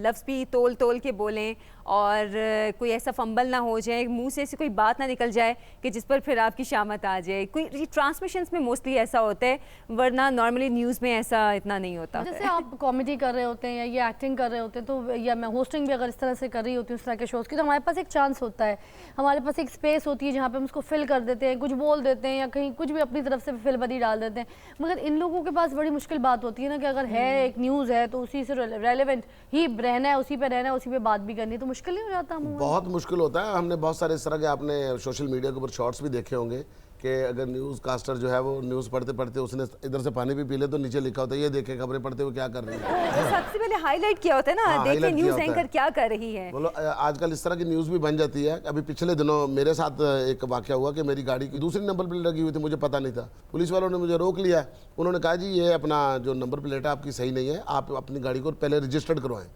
लफ्ज़ भी तोल तोल के बोलें और कोई ऐसा फंबल ना हो जाए, मुंह से ऐसी कोई बात ना निकल जाए कि जिस पर फिर आपकी शामत आ जाए। कोई ट्रांसमिशंस में मोस्टली ऐसा होता है, वरना नॉर्मली न्यूज़ में ऐसा इतना नहीं होता। जैसे आप कॉमेडी कर रहे होते हैं या ये एक्टिंग कर रहे होते हैं तो, या मैं होस्टिंग भी अगर इस तरह से कर रही होती हूँ इस तरह के शोज़ की, तो हमारे पास एक चांस होता है, हमारे पास एक स्पेस होती है जहाँ पे हम उसको फिल कर देते हैं, कुछ बोल देते हैं या कहीं कुछ भी अपनी तरफ से फिल बदी डाल देते हैं। मगर इन लोगों के पास बड़ी मुश्किल बात होती है ना कि अगर है एक न्यूज़ है तो उसी से रेलेवेंट ही रहना है, उसी पे रहना है, उसी पे बात भी करनी है, तो मुश्किल नहीं हो जाता? बहुत मुश्किल होता है। हमने बहुत सारे इस तरह के आपने सोशल मीडिया के ऊपर शॉर्ट्स भी देखे होंगे कि अगर न्यूज़ कास्टर जो है वो न्यूज़ पढ़ते पढ़ते उसने इधर से पानी भी पी ले तो नीचे लिखा होता है ये देखें खबरें पढ़ते हुए क्या कर रही है। तो सबसे पहले हाईलाइट किया होता है ना, हाँ, देखिए highlight न्यूज़ किया होता एंकर है। क्या कर रही है। बोलो आजकल इस तरह की न्यूज़ भी बन जाती है। अभी पिछले दिनों मेरे साथ एक वाकया हुआ कि मेरी गाड़ी की दूसरी नंबर प्लेट लगी हुई थी, मुझे पता नहीं था। पुलिस वालों ने मुझे रोक लिया, उन्होंने कहा जी ये अपना जो नंबर प्लेट है आपकी सही नहीं है, आप अपनी गाड़ी को पहले रजिस्टर्ड करवाएं।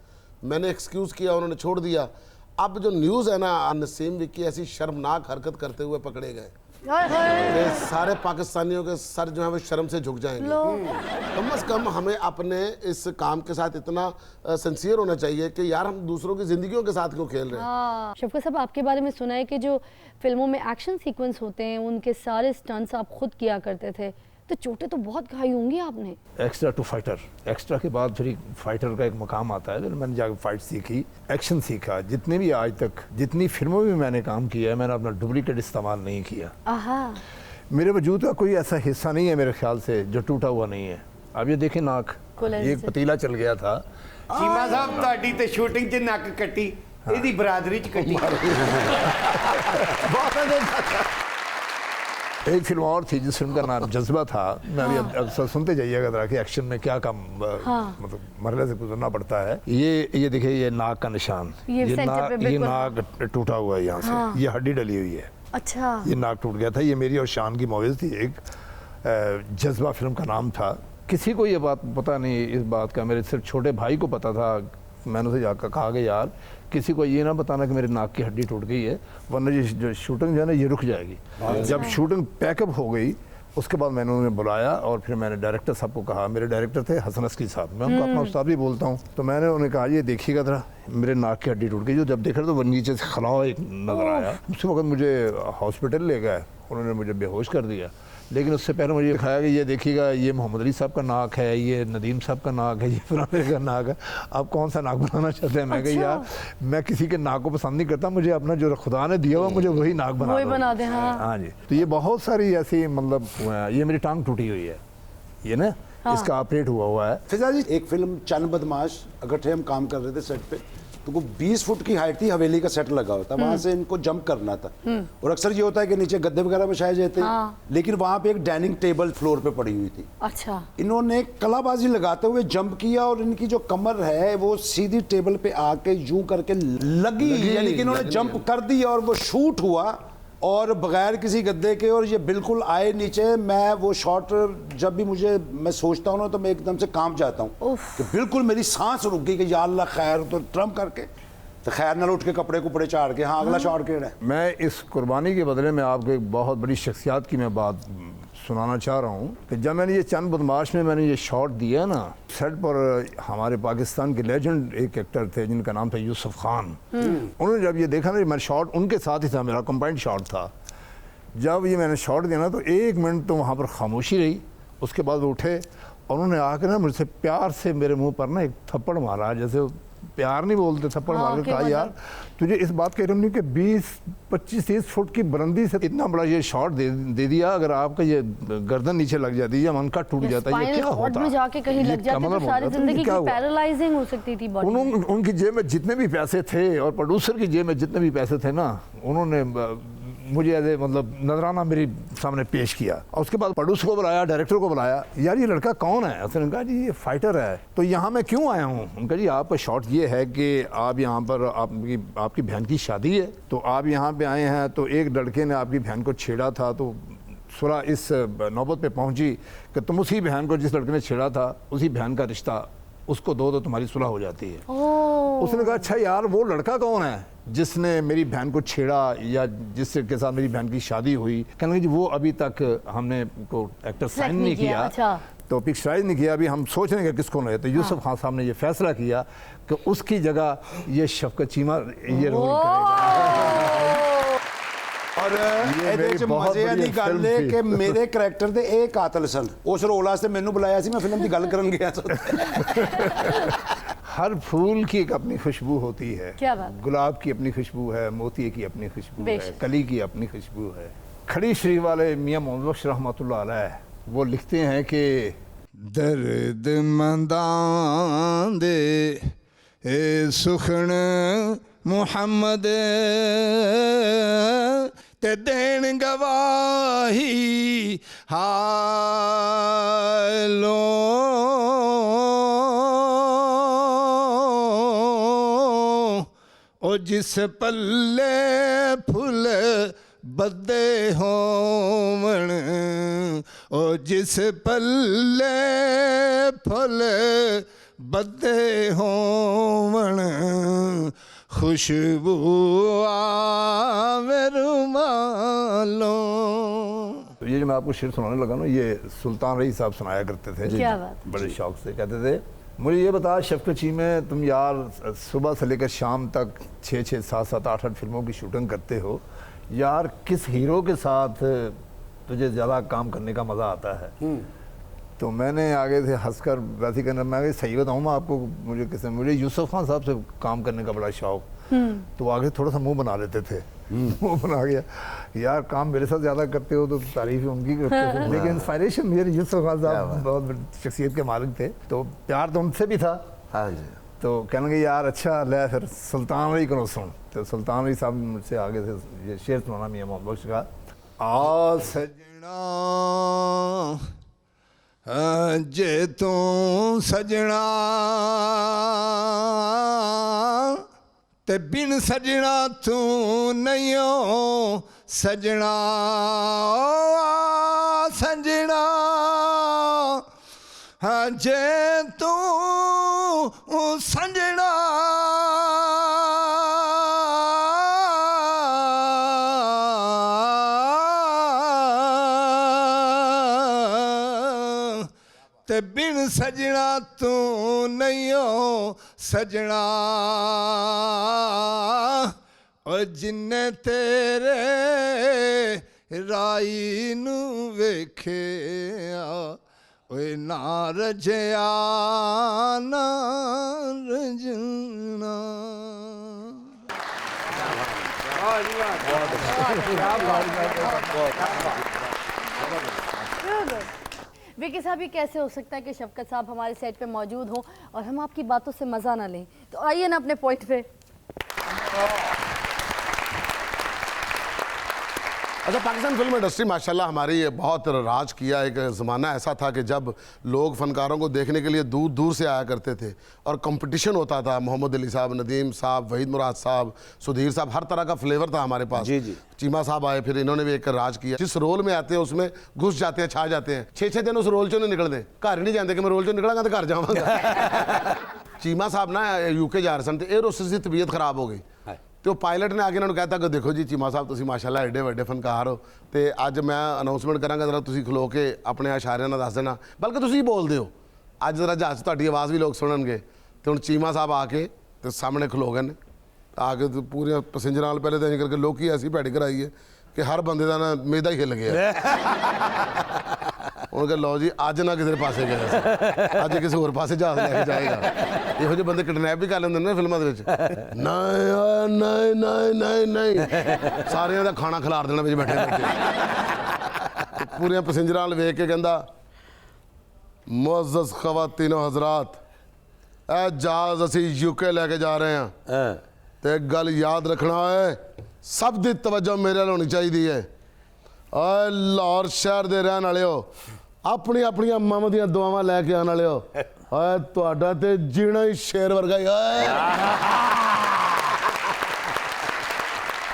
मैंने एक्सक्यूज़ किया, उन्होंने छोड़ दिया। अब जो न्यूज़ है ना, नसीम विक्की ऐसी शर्मनाक हरकत करते हुए पकड़े गए कि सारे पाकिस्तानियों के सर जो है वो शर्म से झुक जाएंगे। कम से कम हमें अपने इस काम के साथ इतना सिंसियर होना चाहिए कि यार हम दूसरों की ज़िंदगियों के साथ क्यों खेल रहे हैं। शफकत साहब, आपके बारे में सुना है कि जो फिल्मों में एक्शन सीक्वेंस होते हैं उनके सारे स्टंट्स आप खुद किया करते थे, तो चोटें तो बहुत खाई होंगी आपने। एक्स्ट्रा टू फाइटर, एक्स्ट्रा के बाद फिर फाइटर का एक मकाम आता है। फिर मैंने जाकर फाइट सीखी, एक्शन सीखा। जितने भी आज तक जितनी फिल्मों में मैंने काम किया है, मैंने अपना डुप्लीकेट इस्तेमाल नहीं किया। मेरे वजूद का कोई ऐसा हिस्सा नहीं है मेरे ख्याल से जो टूटा हुआ नहीं है। अब ये देखें नाक, ये एक पतीला चल गया था। चीमा साहब ਤੁਹਾਡੀ ਤੇ ਸ਼ੂਟਿੰਗ 'ਚ ਨੱਕ ਕੱਟੀ, ਇਹਦੀ ਬਰਾਦਰੀ 'ਚ ਕੱਟੀ। एक फिल्म और थी जिस फिल्म का नाम जज्बा था। मैं अभी अक्सर सुनते जाइएगा जरा कि एक्शन में क्या काम मतलब मरहले से गुजरना पड़ता है। ये देखिए, ये नाक का निशान, ये नाक टूटा हुआ है यहाँ से, ये हड्डी डली हुई है। अच्छा, ये नाक टूट गया था। ये मेरी और शान की मूवीज थी, एक जज्बा फिल्म का नाम था। किसी को ये बात पता नहीं इस बात का, मेरे सिर्फ छोटे भाई को पता था। मैंने उसे जाकर कहा कि यार किसी को ये ना बताना कि मेरे नाक की हड्डी टूट गई है, वरना ये जो शूटिंग जो है ना ये रुक जाएगी। जब शूटिंग पैकअप हो गई उसके बाद मैंने उन्हें बुलाया और फिर मैंने डायरेक्टर साहब को कहा, मेरे डायरेक्टर थे हसन अस्की साहब, मैं उनको अपना उस्ताद भी बोलता हूँ, तो मैंने उन्हें कहा ये देखिएगा जरा मेरे नाक की हड्डी टूट गई। जो जब देख रहे तो वो नीचे से खलाव एक नज़र आया। उसी वक्त मुझे हॉस्पिटल ले गए, उन्होंने मुझे बेहोश कर दिया। लेकिन उससे पहले मुझे दिखाया कि ये देखिएगा ये मोहम्मद अली साहब का नाक है, ये नदीम साहब का नाक है, ये फलाने का नाक है, आप कौन सा नाक बनाना चाहते हैं? मैं कहा यार मैं किसी के नाक को पसंद नहीं करता, मुझे अपना जो खुदा ने दिया हुआ मुझे वही नाक बना दे। हाँ जी, तो ये बहुत सारी ऐसी मतलब ये मेरी टांग टूटी हुई है, ये ना इसका ऑपरेट हुआ है। फिजा जी, एक फिल्म चंद बदमाश इकट्ठे हम काम कर रहे थे सेट पे, तो वो 20 फुट की हाइट थी, हवेली का सेट लगा होता, वहां से इनको जंप करना था। और अक्सर ये होता है कि नीचे गद्दे वगैरह बिछाए जाते हैं, लेकिन वहां पे एक डाइनिंग टेबल फ्लोर पे पड़ी हुई थी। अच्छा, इन्होंने कलाबाजी लगाते हुए जंप किया और इनकी जो कमर है वो सीधी टेबल पे आके यूं करके लगी, यानी कि इन्होंने जंप कर दी और वो शूट हुआ और बगैर किसी गद्दे के, और ये बिल्कुल आए नीचे। मैं वो शॉट जब भी मैं सोचता हूँ ना तो मैं एकदम से कांप जाता हूँ कि बिल्कुल मेरी सांस रुक गई कि या अल्लाह खैर, तो ट्रम करके तो खैर न उठ के कपड़े कुपड़े चाड़ के हाँ अगला शॉट केड़ा है। मैं इस कुर्बानी के बदले में आपको एक बहुत बड़ी शख्सियत की मैं बात सुनाना चाह रहा हूँ कि जब मैंने ये चंद बदमाश में मैंने ये शॉट दिया ना, सेट पर हमारे पाकिस्तान के लेजेंड एक एक्टर थे जिनका नाम था यूसुफ खान। उन्होंने जब ये देखा ना, मैं शॉट उनके साथ ही था, मेरा कंबाइंड शॉट था। जब ये मैंने शॉट दिया ना तो 1 मिनट तो वहाँ पर खामोशी रही, उसके बाद वो उठे और उन्होंने आकर ना मुझसे प्यार से मेरे मुँह पर ना एक थप्पड़ मारा, जैसे प्यार नहीं बोलते, थप्पड़ मार के कहा यार तुझे इस बात कह रही हूँ कि 20-25-30 फुट की बुलंदी से इतना बड़ा ये शॉट दे दिया, अगर आपका ये गर्दन नीचे लग जाती या मन का टूट जाता, ये क्या होता में जाके कहीं लग जाते तो सारी जिंदगी की पैरालाइजिंग हो सकती थी बॉडी। उनकी जेब में जितने भी पैसे थे और प्रोड्यूसर की जेब में जितने भी पैसे थे ना, उन्होंने मुझे ऐसे मतलब नजराना मेरे सामने पेश किया। और उसके बाद प्रोड्यूसर को बुलाया, डायरेक्टर को बुलाया, यार ये लड़का कौन है? उसने कहा जी ये फाइटर है। तो यहाँ मैं क्यों आया हूँ? उनका जी आपका शॉट ये है कि आप यहाँ पर आपकी बहन की शादी है, तो आप यहाँ पे आए हैं, तो एक लड़के ने आपकी बहन को छेड़ा था, तो सुलह इस नौबत पे पहुँची कि तुम उसी बहन को जिस लड़के ने छेड़ा था उसी बहन का रिश्ता उसको दो तो तुम्हारी सुलह हो जाती है। उसने कहा अच्छा यार वो लड़का कौन है जिसने मेरी बहन को छेड़ा या जिसके साथ मेरी बहन की शादी हुई? कहने लगे जी वो अभी तक हमने को एक्टर साइन नहीं किया। अच्छा। तो पिक्चराइज नहीं किया, अभी हम सोच रहे हैं कि किसको नहीं। तो यूसुफ खान साहब ने ये फैसला किया कि उसकी जगह ये शफकत चीमा ये रोल करेगा। और ये मजे वाली गल है कि मेरे करैक्टर दे एक कातल सन, उस रोल वास्ते मैनू बुलाया सी, मैं फिल्म की गल करन गया था। हर फूल की एक अपनी खुशबू होती है। क्या बात? गुलाब की अपनी खुशबू है, मोती की अपनी खुशबू है, कली की अपनी खुशबू है। खड़ी शरीफ वाले मियां मोहम्मद बख्श रहमतुल्लाह अलैह वो लिखते हैं कि दर्द मंदां दे ए सुखन मुहम्मद ते देन गवाही हालो ओ जिस पल्ले फुल बदे होवण ओ जिस पल्ले फुल बदे होवण खुशबू आवे रुमालों। तो ये जो मैं आपको शेर सुनाने लगा ना, ये सुल्तान रईस साहब सुनाया करते थे। क्या बात? बड़े शौक से कहते थे मुझे ये बता शफकत चीमे तुम यार सुबह से लेकर शाम तक 6-6, 7-7, 8-8 फिल्मों की शूटिंग करते हो यार, किस हीरो के साथ तुझे ज़्यादा काम करने का मज़ा आता है? तो मैंने आगे से हंसकर वैसे कहना, मैं सही बताऊँ मैं आपको, मुझे यूसुफ खान साहब से काम करने का बड़ा शौक। तो आगे थोड़ा सा मुंह बना लेते थे, मुंह बना गया यार काम मेरे साथ ज़्यादा करते हो तो तारीफ उनकी करते थे, लेकिन इंस्पायरेशन मेरे यूसुफ खान साहब बहुत शख्सियत के मालिक थे, तो प्यार तो उनसे भी था। हाँ जी। तो कहने लगे यार अच्छा ले फिर सुल्तान रही करो सुन। तो सुल्तान रही साहब मुझसे आगे से ये शेर सुनाना मियां मोहम्मद बख्श का ਆ ਸਜਣਾ ਜੇ ਤੂੰ ਸਜਣਾ ਤੇ ਬਿਨ ਸਜਣਾ ਤੂੰ ਨਹੀਂ ਓ ਸਜਣਾ ਸਜਣਾ ਜੇ ਤੂੰ ਸਜਣਾ ਤੇ ਬਿਨ ਸਜਣਾ ਤੂੰ ਨਹੀਂ ਓ ਸਜਣਾ ਓ ਜਿੰਨੇ ਤੇਰੇ ਰਾਈ ਨੂੰ ਵੇਖਿਆ ਓਏ ਨਾ ਰਜਿਆ ਨਾ ਰਜਣਾ। विकी साहब, ये कैसे हो सकता है कि शफकत साहब हमारे सेट पे मौजूद हों और हम आपकी बातों से मज़ा ना लें? तो आइए ना अपने पॉइंट पे। अच्छा, पाकिस्तान फिल्म इंडस्ट्री माशाल्लाह हमारी ये बहुत राज किया। एक ज़माना ऐसा था कि जब लोग फ़नकारों को देखने के लिए दूर दूर से आया करते थे और कंपटीशन होता था। मोहम्मद अली साहब, नदीम साहब, वहीद मुराद साहब, सुधीर साहब, हर तरह का फ्लेवर था हमारे पास। जी जी। चीमा साहब आए, फिर इन्होंने भी एक राज किया। जिस रोल में आते हैं उसमें घुस जाते हैं, छा जाते हैं। 6-6 दिन उस रोल चो नहीं निकलते, घर ही नहीं जाते कि मैं रोल चो निकलांगा तो घर जाऊँगा। चीमा साहब ना यूके जा रहे सन, एयर होस्टेस की तबीयत खराब हो गई तो पायलट ने आके इन्होंने कहता कि देखो जी चीमा साहब तुसीं माशाल्लाह एडे वड्डे फनकार हो तो अज मैं अनाउंसमेंट करांगा, जरा तुसीं खलो के अपने इशारियां नाल दस देना, बल्कि तुसीं बोलदे हो अज जरा जहाज तुहाडी आवाज़ भी लोग सुनणगे। तो हुण चीमा साहब आके तो सामने खलो गए ने, आके तो पूरे पैसेंजर नाल पहले तो इंज करके लोकी ऐसी भैड़ी कराई है कि हर बंदे का ना मेदा ही हिल गया। उन्होंने कहा लो जी अज ना किसी पासे गया, अज किसी होर पासे जहाज लैके जाएगा। ਇਹੋ ਜਿਹੇ ਬੰਦੇ ਕਿਡਨੈਪ ਵੀ ਕਰ ਲੈਂਦੇ ਨੇ ਫਿਲਮਾਂ ਦੇ ਵਿੱਚ। ਨਹੀਂ ਨਹੀਂ ਨਹੀਂ ਨਹੀਂ ਨਹੀਂ, ਸਾਰਿਆਂ ਦਾ ਖਾਣਾ ਖਿਲਾਰ ਦੇਣਾ ਵਿੱਚ ਬੈਠੇ ਬੈਠੇ। ਪੂਰੀਆਂ ਪੈਸੇਂਜਰਾਂ ਨਾਲ ਵੇਖ ਕੇ ਕਹਿੰਦਾ ਮੁਅੱਜ਼ਜ਼ ਖਵਾਤੀਨੋ ਹਜ਼ਰਾਤ, ਇਹ ਜਹਾਜ਼ ਅਸੀਂ ਯੂਕੇ ਲੈ ਕੇ ਜਾ ਰਹੇ ਹਾਂ ਤੇ ਇੱਕ ਗੱਲ ਯਾਦ ਰੱਖਣਾ ਹੈ, ਸਭ ਦੀ ਤਵੱਜੋ ਮੇਰੇ ਵੱਲ ਹੋਣੀ ਚਾਹੀਦੀ ਹੈ। ਓਏ ਲਾਹੌਰ ਸ਼ਹਿਰ ਦੇ ਰਹਿਣ ਵਾਲਿਓ, ਆਪਣੀ ਆਪਣੀਆਂ ਮਾਵਾਂ ਦੀਆਂ ਦੁਆਵਾਂ ਲੈ ਕੇ ਆਉਣ ਵਾਲਿਓ, ਓਏ ਤੁਹਾਡਾ ਤੇ ਜੀਣਾ ਹੀ ਸ਼ੇਰ ਵਰਗਾ ਹੀ। ਓਏ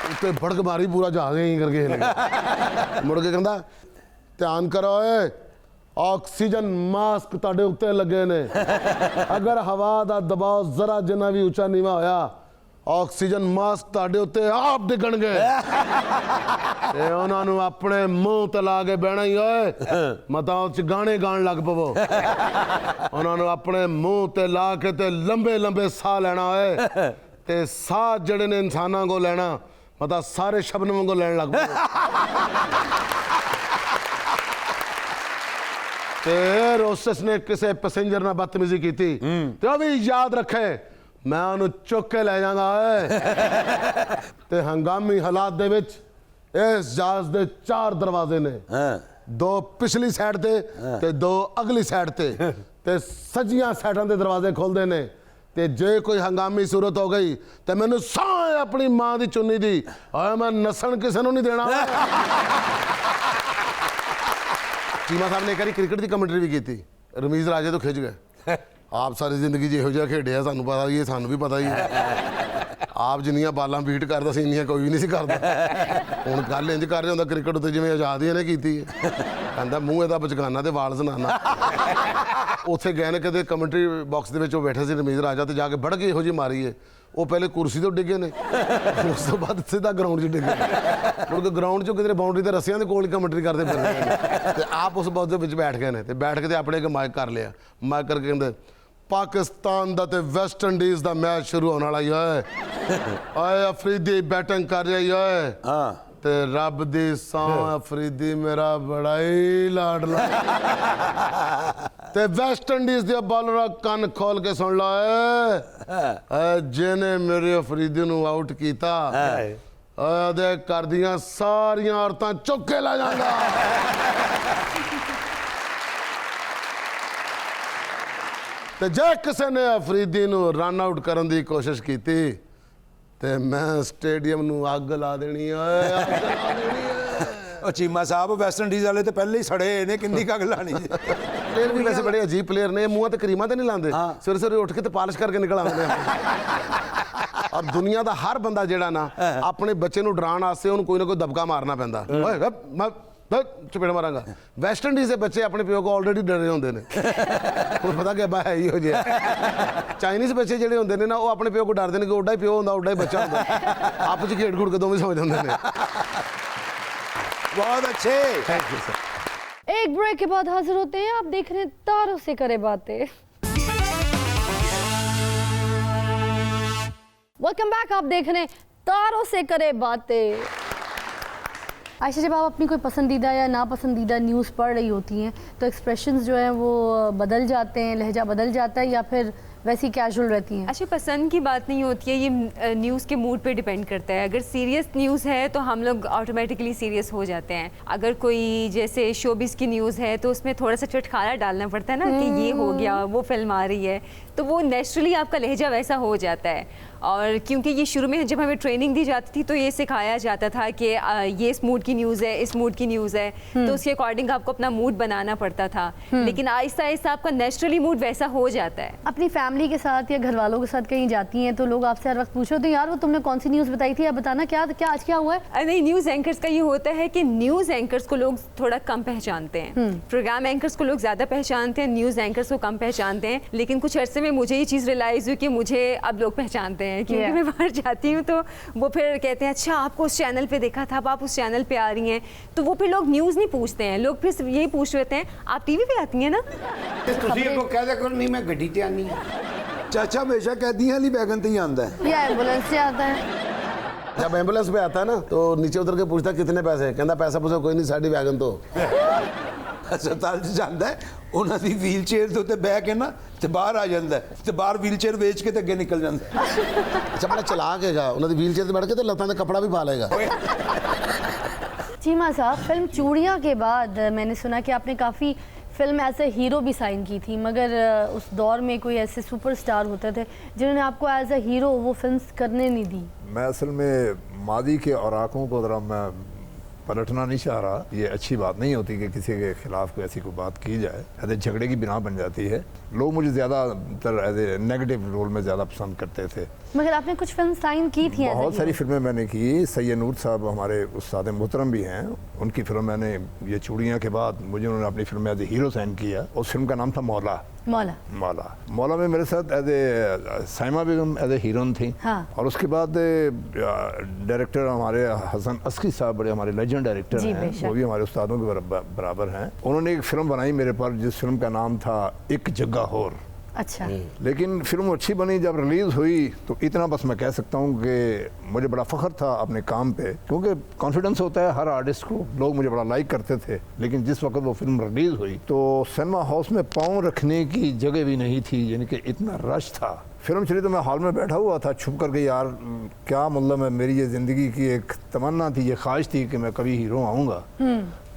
ਉੱਤੇ ਫੜਕ ਮਾਰੀ, ਪੂਰਾ ਜਹਾਜ਼ ਹੀ ਕਰਕੇ ਹਿੱਲ ਗਿਆ। ਮੁੜ ਕੇ ਕਹਿੰਦਾ ਧਿਆਨ ਕਰੋ ਓਏ, ਆਕਸੀਜਨ ਮਾਸਕ ਤੁਹਾਡੇ ਉੱਤੇ ਲੱਗੇ ਨੇ, ਅਗਰ ਹਵਾ ਦਾ ਦਬਾਅ ਜ਼ਰਾ ਜਿੰਨਾ ਵੀ ਉੱਚਾ ਨੀਵਾਂ ਹੋਇਆ ਆਕਸੀਜਨ ਮਾਸਕ ਤੁਹਾਡੇ ਉੱਤੇ ਆਪ ਡਿੱਗਣਗੇ ਤੇ ਉਹਨਾਂ ਨੂੰ ਆਪਣੇ ਮੂੰਹ ਤੇ ਲਾ ਕੇ ਬਹਿਣਾ ਹੀ। ਓਏ ਮਤਾਂ ਉਹ 'ਚ ਗਾਣੇ ਗਾਣ ਲੱਗ ਪਵੋ, ਉਹਨਾਂ ਨੂੰ ਆਪਣੇ ਮੂੰਹ ਤੇ ਲਾ ਕੇ ਤੇ ਲੰਬੇ ਲੰਬੇ ਸਾਹ ਲੈਣਾ ਓਏ, ਤੇ ਸਾਹ ਜਿਹੜੇ ਨੇ ਇਨਸਾਨਾਂ ਕੋ ਲੈਣਾ ਮਤਾਂ ਸਾਰੇ ਸ਼ਬਨਮ ਵਾਂਗੂ ਲੈਣ ਲੱਗ ਪਵੋ। ਤੇ ਰੋਸਸ ਨੇ ਕਿਸੇ ਪੈਸੇਂਜਰ ਨਾਲ ਬਦਤਮੀਜ਼ੀ ਕੀਤੀ ਤੇ ਉਹ ਵੀ ਯਾਦ ਰੱਖੇ मैं उन्हें चुक के ले जाऊंगा। ते हंगामी हालात दे विच इस जहाज दे 4 दरवाजे ने, 2 पिछली साइड ते 2 अगली साइड ते सजियां साइडां दे दरवाजे खोलते ने। ते जे कोई हंगामी सूरत हो गई तो मैनू साए अपनी मां दी चुन्नी दी, और मैं नसन किसी नूं नहीं देना। चीमा साहब ने एक बारी क्रिकेट की कमेंटरी भी की थी, रमीज राजे तो खिंच गए। आप सारी जिंदगी जो जिहा खेडिया सानू पता ही है, सानू भी पता ही है। आप जिन्नियां बालां बीट करदा सी इन्नियां कोई नहीं सी करदा। हुण गल इंज कर रहा क्रिकेट उत्ते जिवें आज़ाद ही इहने कीती है, कहंदा मूँह इहदा बचकाना ते वाल सनाना। उत्थे गए ने कदे कमेंट्री बॉक्स दे विच बैठे सी रमीज राजा, ते जाके बड़ के इहो जी मारी है, वो पहले कुर्सी तो डिगे ने, उस तो बाद सीधा ग्राउंड च डिगे, क्योंकि ग्राउंड चो किधरे बाउंड्री ते रस्सियां दे कोल कमेंट्री करते फिरदे ने। आप उस बॉक्स दे विच बैठ गए ने, ते बैठ के ते अपने एक माइक कर लिया, माइक करके कहंदे पाकिस्तान दा ते वेस्ट इंडीज़ दा मैच शुरू होने वाला है। ओए अफरीदी बैटिंग कर रही है ते रब दी सौं अफरीदी मेरा बड़ा ही लाडला ते वेस्ट इंडीज़ दे बॉलर कन खोल के सुन लो है, जिन्हें मेरे अफरीदी नू आउट कीता ओए कर दियां सारियां औरतां चुक के ला जांगा। ते जे किसी ने अफरीदी नू रन आउट करने की कोशिश की ते मैं स्टेडियम नू अग ला देनी है, ਉਹ ਚੀਮਾ ਸਾਹਿਬ ਵੈਸਟ ਇੰਡੀਜ਼ ਵਾਲੇ ਤੇ ਪਹਿਲੇ ਹੀ ਸੜੇ ਨੇ, ਕਿੰਨੀ ਕੱਗ ਲਾਣੀ ਜੀ। प्लेयर भी वैसे बड़े अजीब प्लेयर ने, मुंह ते करीमा ते नहीं लाते, सवेरे सवेरे उठ के ते पालिश करके निकल आते हैं। और दुनिया का हर बंदा जेड़ा ना अपने बच्चे नूं डराउण वास्ते उन्हें कोई ना कोई दबका मारना पैंदा। ओए गप, मैं चपेड़ मारांगा। वैस्ट इंडीज के बच्चे अपने प्यो को ऑलरेडी डरे होंदे ने, उन्हें पता कि अब्बा है ही हो जिहा। चाइनीज बच्चे जेड़े होंदे ने ना वो अपने प्यो को डरदे ने कि ओडा ही प्यो होंदा ओडा ही बच्चा होंदा, आपस च खेड खुड़ के दोवें समझ आंदे ने। बहुत अच्छे, थैंक यू सर। एक ब्रेक के बाद हाजिर होते हैं, आप देख रहे हैं तारों से करे बातें। वेलकम बैक, आप देख रहे हैं तारों से करे बातें। आयशा, जब आप अपनी कोई पसंदीदा या नापसंदीदा न्यूज़ पढ़ रही होती हैं तो एक्सप्रेशंस जो हैं वो बदल जाते हैं, लहजा बदल जाता है, या फिर वैसी कैजुअल रहती हैं? अच्छा, पसंद की बात नहीं होती है, ये न्यूज़ के मूड पे डिपेंड करता है। अगर सीरियस न्यूज़ है तो हम लोग ऑटोमेटिकली सीरियस हो जाते हैं। अगर कोई जैसे शोबिस की न्यूज़ है तो उसमें थोड़ा सा चटखारा डालना पड़ता है ना कि ये हो गया, वो फिल्म आ रही है, तो वो नेचुरली आपका लहजा वैसा हो जाता है। और क्योंकि ये शुरू में जब हमें ट्रेनिंग दी जाती थी तो ये सिखाया जाता था कि ये इस मूड की न्यूज़ है, इस मूड की न्यूज़ है, तो उसके अकॉर्डिंग आपको अपना मूड बनाना पड़ता था। लेकिन आहिस्ता आहिस्ता आपका नेचुरली मूड वैसा हो जाता है। अपनी फैमिली के साथ या घर वालों के साथ कहीं जाती हैं तो लोग आपसे हर वक्त पूछो तो यार वो तुमने कौन सी न्यूज़ बताई थी, आप बताना क्या क्या आज क्या हुआ है? नहीं, न्यूज़ एंकर्स का ये होता है कि न्यूज़ एंकर्स को लोग थोड़ा कम पहचानते हैं, प्रोग्राम एंकर्स को लोग ज़्यादा पहचानते हैं, न्यूज़ एंकर्स को कम पहचानते हैं। लेकिन कुछ अरसे में मुझे ये चीज़ रियलाइज़ हुई कि मुझे अब लोग पहचानते हैं, क्योंकि मैं बाहर जाती हूँ तो वो फिर कहते हैं अच्छा आपको उस चैनल पे देखा था, अब आप उस चैनल पे आ रही हैं। तो वो फिर लोग न्यूज़ नहीं पूछते हैं, लोग फिर सिर्फ यही पूछ रहे हैं आप टीवी पे आती हैं ना। ਤੁਸੀਂ ਕੋ ਕਹਿ ਦਿਆ ਕਰੋ ਨਹੀਂ ਮੈਂ ਗੱਡੀ ਤੇ ਆਨੀ ਹਾਂ। ਚਾਚਾ ਹਮੇਸ਼ਾ कैदियां वाली बैगन ते ही आंदा है। या एम्बुलेंस से आता है? जब एम्बुलेंस पे आता है ना तो नीचे उतर के पूछता कितने पैसे, कहता पैसा पूछो कोई नहीं, साड़ी वैगन तो। ਹਸਪਤਾਲ 'ਚ ਜਾਂਦਾ ਹੈ, ਉਹਨਾਂ ਦੀ ਵੀਲ ਚੇਅਰ ਦੇ ਉੱਤੇ ਬਹਿ ਕੇ ਨਾ ਤੇ ਬਾਹਰ ਆ ਜਾਂਦਾ ਹੈ, ਤੇ ਬਾਹਰ ਵੀਲ ਚੇਅਰ ਵੇਚ ਕੇ ਤੇ ਅੱਗੇ ਨਿਕਲ ਜਾਂਦਾ ਹੈ। अच्छा बड़ा चला के गा उन्होंने व्हील चेयर से बैठ के तो लता ने कपड़ा भी पा लेगा। चीमा साहब, फिल्म चूड़ियाँ के बाद मैंने सुना कि आपने काफ़ी फिल्म एज ए हीरो भी साइन की थी, मगर उस दौर में कोई ऐसे सुपरस्टार होते थे जिन्होंने आपको एज ए हीरो वो फिल्म करने नहीं दी। मैं असल में मादी के औराकों को ज़रा मैं पलटना नहीं चाह रहा। ये अच्छी बात नहीं होती कि किसी के खिलाफ कोई ऐसी कोई बात की जाए, ऐसे झगड़े की बिना बन जाती है। लोग मुझे ज़्यादातर एज ए नेगेटिव रोल में ज़्यादा पसंद करते थे। मगर आपने कुछ फिल्म साइन की थी? बहुत सारी फिल्में मैंने की। सैयद नूर साहब हमारे उस्ताद मोहतरम भी हैं, उनकी फिल्म मैंने ये चूड़ियाँ के बाद मुझे उन्होंने अपनी फिल्म में एज ए हीरो साइन किया। उस फिल्म का नाम था मौला। मौला में मेरे साथ as a Saima Begum as a heroine थी। हाँ। और उसके बाद डायरेक्टर हमारे हसन अस्की साहब बड़े हमारे लेजेंड डायरेक्टर हैं, वो भी हमारे उस्तादों के बराबर हैं। उन्होंने एक फिल्म बनाई मेरे पर जिस फिल्म का नाम था एक जगह होर। अच्छा। लेकिन फिल्म अच्छी बनी, जब रिलीज़ हुई तो इतना बस मैं कह सकता हूँ कि मुझे बड़ा फ़ख्र था अपने काम पे, क्योंकि कॉन्फिडेंस होता है हर आर्टिस्ट को, लोग मुझे बड़ा लाइक करते थे। लेकिन जिस वक्त वो फिल्म रिलीज़ हुई तो सिनेमा हाउस में पाँव रखने की जगह भी नहीं थी, यानी कि इतना रश था। फिल्म चली तो मैं हॉल में बैठा हुआ था छुप करके, यार क्या मतलब है, मेरी ये ज़िंदगी की एक तमन्ना थी, ये ख्वाहिश थी कि मैं कभी हीरो आऊँगा।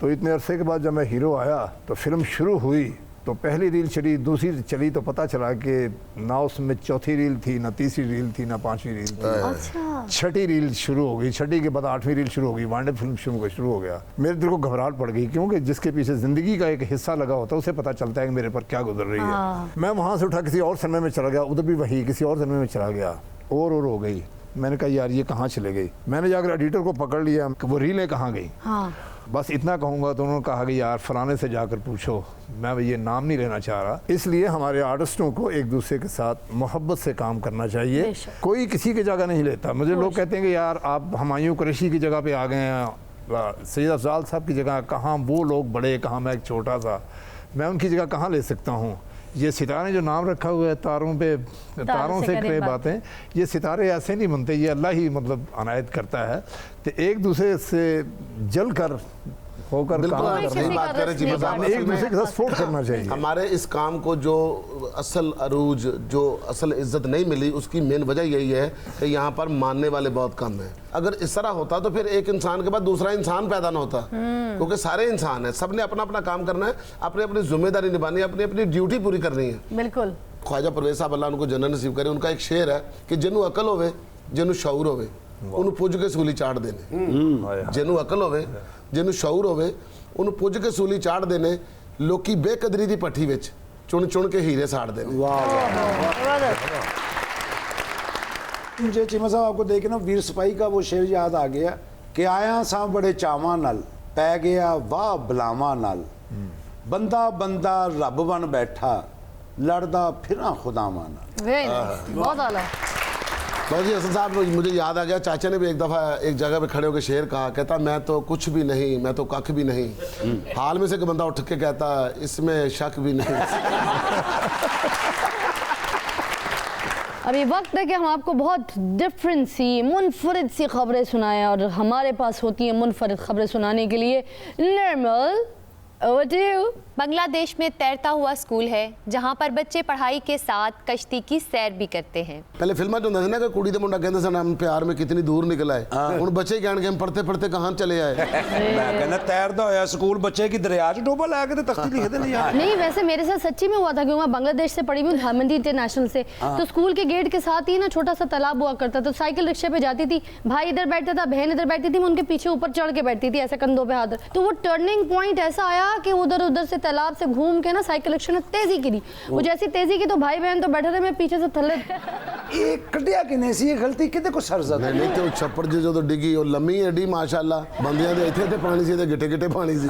तो इतने अरसे के बाद जब मैं हीरो आया तो फिल्म शुरू हुई तो पहली रील चली, दूसरी चली तो पता चला कि ना उसमें चौथी रील थी, ना तीसरी रील थी, ना पांचवी रील थी। अच्छा। छठी रील शुरू हो गई, छठी के बाद आठवीं रील शुरू हो गई, वांडे फिल्म शुरू हो गया। मेरे दिल को घबराहट पड़ गई, क्योंकि जिसके पीछे जिंदगी का एक हिस्सा लगा होता है उसे पता चलता है कि मेरे पर क्या गुजर रही है। मैं वहाँ से उठा किसी और सिनेमा में चला गया, उधर भी वही किसी और सिनेमा में चला गया, और हो गई। मैंने कहा यार ये कहाँ चले गई। मैंने जाकर एडिटर को पकड़ लिया कि वो रीलें कहाँ गई। हाँ। बस इतना कहूँगा तो उन्होंने कहा कि यार फलाने से जाकर पूछो, मैं ये नाम नहीं लेना चाह रहा। इसलिए हमारे आर्टिस्टों को एक दूसरे के साथ मोहब्बत से काम करना चाहिए, कोई किसी की जगह नहीं लेता। मुझे लोग कहते हैं कि यार आप हुमायूं कुरैशी की जगह पे आ गए हैं, सैयद अफजाल साहब की जगह, कहाँ वो लोग बड़े, कहाँ मैं एक छोटा सा, मैं उनकी जगह कहाँ ले सकता हूँ। ये सितारे जो नाम रखा हुआ है, तारों से कई बातें, ये सितारे ऐसे नहीं बनते, ये अल्लाह ही मतलब अनायत करता है। तो एक दूसरे से जल कर होकर काम करना, एक दूसरे के साथ सपोर्ट करना चाहिए। हमारे इस काम को जो असल अरूज, जो असल इज्जत नहीं मिली, उसकी मेन वजह यही है कि यहाँ पर मानने वाले बहुत कम हैं। अगर इस तरह होता तो फिर एक इंसान के बाद दूसरा इंसान पैदा ना होता, क्योंकि सारे इंसान हैं, सबने अपना अपना काम करना है, अपनी अपनी जिम्मेदारी निभानी है, अपनी अपनी ड्यूटी पूरी करनी है। बिल्कुल। ख्वाजा परवेज साहब अल्लाह उनको जन्नत नसीब करे, उनका एक शेर है कि जिन्हों अकल होवे, जिन्हों शऊर होवे, उन्होंने पुज के सूली चाट देने। जिन्हों अकल होवे, ਜਿਹਨੂੰ ਸ਼ੌਰ ਹੋਵੇ ਉਹਨੂੰ ਪੁੱਜ ਕੇ ਸੂਲੀ ਚਾੜਦੇ ਨੇ, ਲੋਕੀ ਬੇਕਦਰੀ ਦੀ ਭੱਠੀ ਵਿੱਚ ਚੁਣ ਚੁਣ ਕੇ ਹੀਰੇ ਸਾੜਦੇ ਨੇ। मुझे चीमा साहब आपको देख के ना वीर सिपाही का वो शेर याद आ गया कि आया सा बड़े चावां नाल पै गया वाह बलावां नाल, बंदा बंदा रब बन बैठा लड़दा फिरा खुदावां नाल। बहुत आला। बस जी हसन साहब मुझे याद आ गया, चाचा ने भी एक दफ़ा एक जगह पे खड़े होकर शेर कहा, कहता मैं तो कुछ भी नहीं, मैं तो कख भी नहीं। हाल में से एक बंदा उठ के कहता इसमें शक भी नहीं। अभी वक्त है कि हम आपको बहुत डिफरेंट सी मुनफरिद सी खबरें सुनाएं और हमारे पास होती हैं मुनफरिद खबरें सुनाने के लिए निर्मल, over to you। बांग्लादेश में तैरता हुआ स्कूल है जहां पर बच्चे पढ़ाई के साथ कश्ती की सैर भी करते हैं। पहले फिल्म जो ना कि कुड़ी ते मुंडा कहते सन हम प्यार में कितनी दूर निकल आए, हुण बच्चे ही कहणगे हम पढ़ते पढ़ते कहां चले आए। मैं कहना तैरदा होया स्कूल बच्चे की दरिया च डोबा ला के ते तख्ती लिखदे नहीं यार। नहीं वैसे मेरे साथ सच्ची में हुआ था, क्योंकि मैं बांग्लादेश से पढ़ी हुई हूँ, धामंदी इंटरनेशनल से। तो स्कूल के गेट के साथ ही ना छोटा सा तालाब हुआ करता, तो साइकिल रिक्शे पे जाती थी, भाई इधर बैठता था, बहन इधर बैठती थी, मैं उनके पीछे ऊपर चढ़ के बैठती थी ऐसे कंधों पे हाथ। तो वो टर्निंग पॉइंट ऐसा आया कि उधर उधर से तालाब से घूम के ना साइकिल रिक्शा ने तेजी की, वो जैसी तेजी की तो भाई बहन तो बैठे रहे, मैं पीछे से थल्ले। ये कटिया किने सी ये गलती किते को सरजद नहीं तो छप्पर जी जो डिगी और लम्मी एडी माशाल्लाह बंदियां दे इथे पानी सी, गिटे गिटे पानी सी।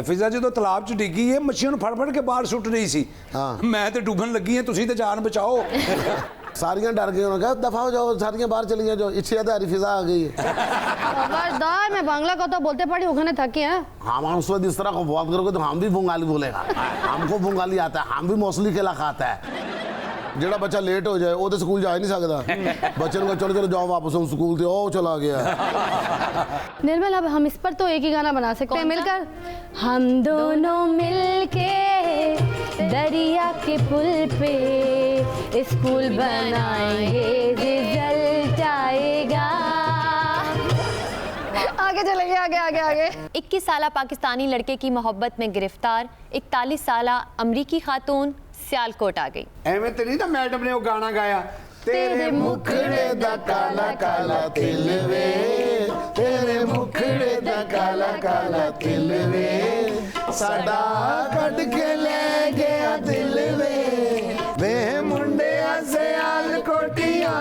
फिजा जो तालाब च डिगी है मच्छियों फड़ फड़ के बाहर सुट रही सी, मैं तो डूबन लगी है, तुसी ते जान बचाओ। सारियां डर गई, उन्होंने कहा दफा हो जाओ, सारियां बाहर चली जाओ, इच्छे आधारी फिजा आ गई है। खबरदार, मैं बांग्ला का तो बोलते पड़ी उखाने थकी हैं। हम उस वक्त इस तरह को बात करोगे तो हम भी बंगाली बोलेगा, हमको बंगाली आता है, हम भी मौसली केला खाता है। जेड़ा बच्चा लेट हो जाए वो तो स्कूल जा ही नहीं सकता, बच्चे को चलो चलो जाओ वापस हम स्कूल से, ओ चला गया। निर्मल अब हम इस पर तो एक ही गाना बना सकते हैं मिलकर, हम दोनों मिलके दरिया के पुल पे स्कूल बनाएंगे, रिजल्ट आएगा। आगे चलेंगे, आगे आगे आगे। 21 साला पाकिस्तानी लड़के की मोहब्बत में गिरफ्तार 41 साला अमरीकी खातून सियालकोट आ गई। एवें तो नहीं ना मैडम ने वो गाना गाया, तेरे मुखड़े दा काला काला तिल वे, तेरे मुखड़े दा काला काला तिल वे, साडा कट के ले गया दिल वे, वे मुंडिया सियालकोटिया,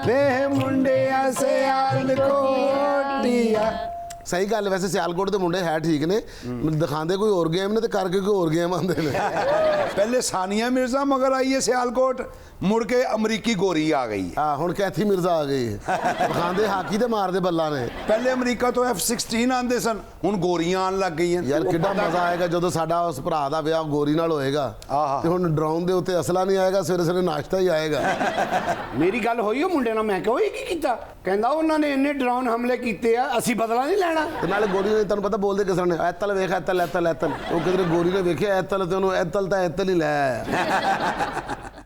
वे मुंडिया सियालकोटिया। सही गल, वैसे सियालकोट के मुंडे है ठीक ने, दिखाते कोई और गेम ने तो करके कोई और गेम आते हैं। पहले सानिया मिर्जा मगर आई है सियालकोट, मुड़ के अमरीकी गोरी आ गई। हाँ हुण कैथी मिर्जा आ गई है, दिखाते हाकी ते मारदे बल्ला ने। पहले अमरीका तो F-16 आंदे सन, हुण गोरियां आन लग गई हैं। यार कितना मजा आएगा जो साडा उस भरा दा विआह गोरी नाल होएगा, ते हुण ड्रोन दे उत्ते असला नहीं आएगा, सवेरे सवेरे नाश्ता ही आएगा। मेरी गल होई ओ मुंडे नाल, मैं कहा ओए की कीता, कहंदा उन्हां ने इन्ने ड्रोन हमले कीते आ, असीं बदला नहीं लेना। ते नाले गोरी ने तन्नू पता बोलदे किस ने, ऐतल वेख ऐतल ऐतल ऐतल, वो किधरे गोरी ने वेखिया ऐतल ते ओनू ऐतल तां ऐतल ही लै आया।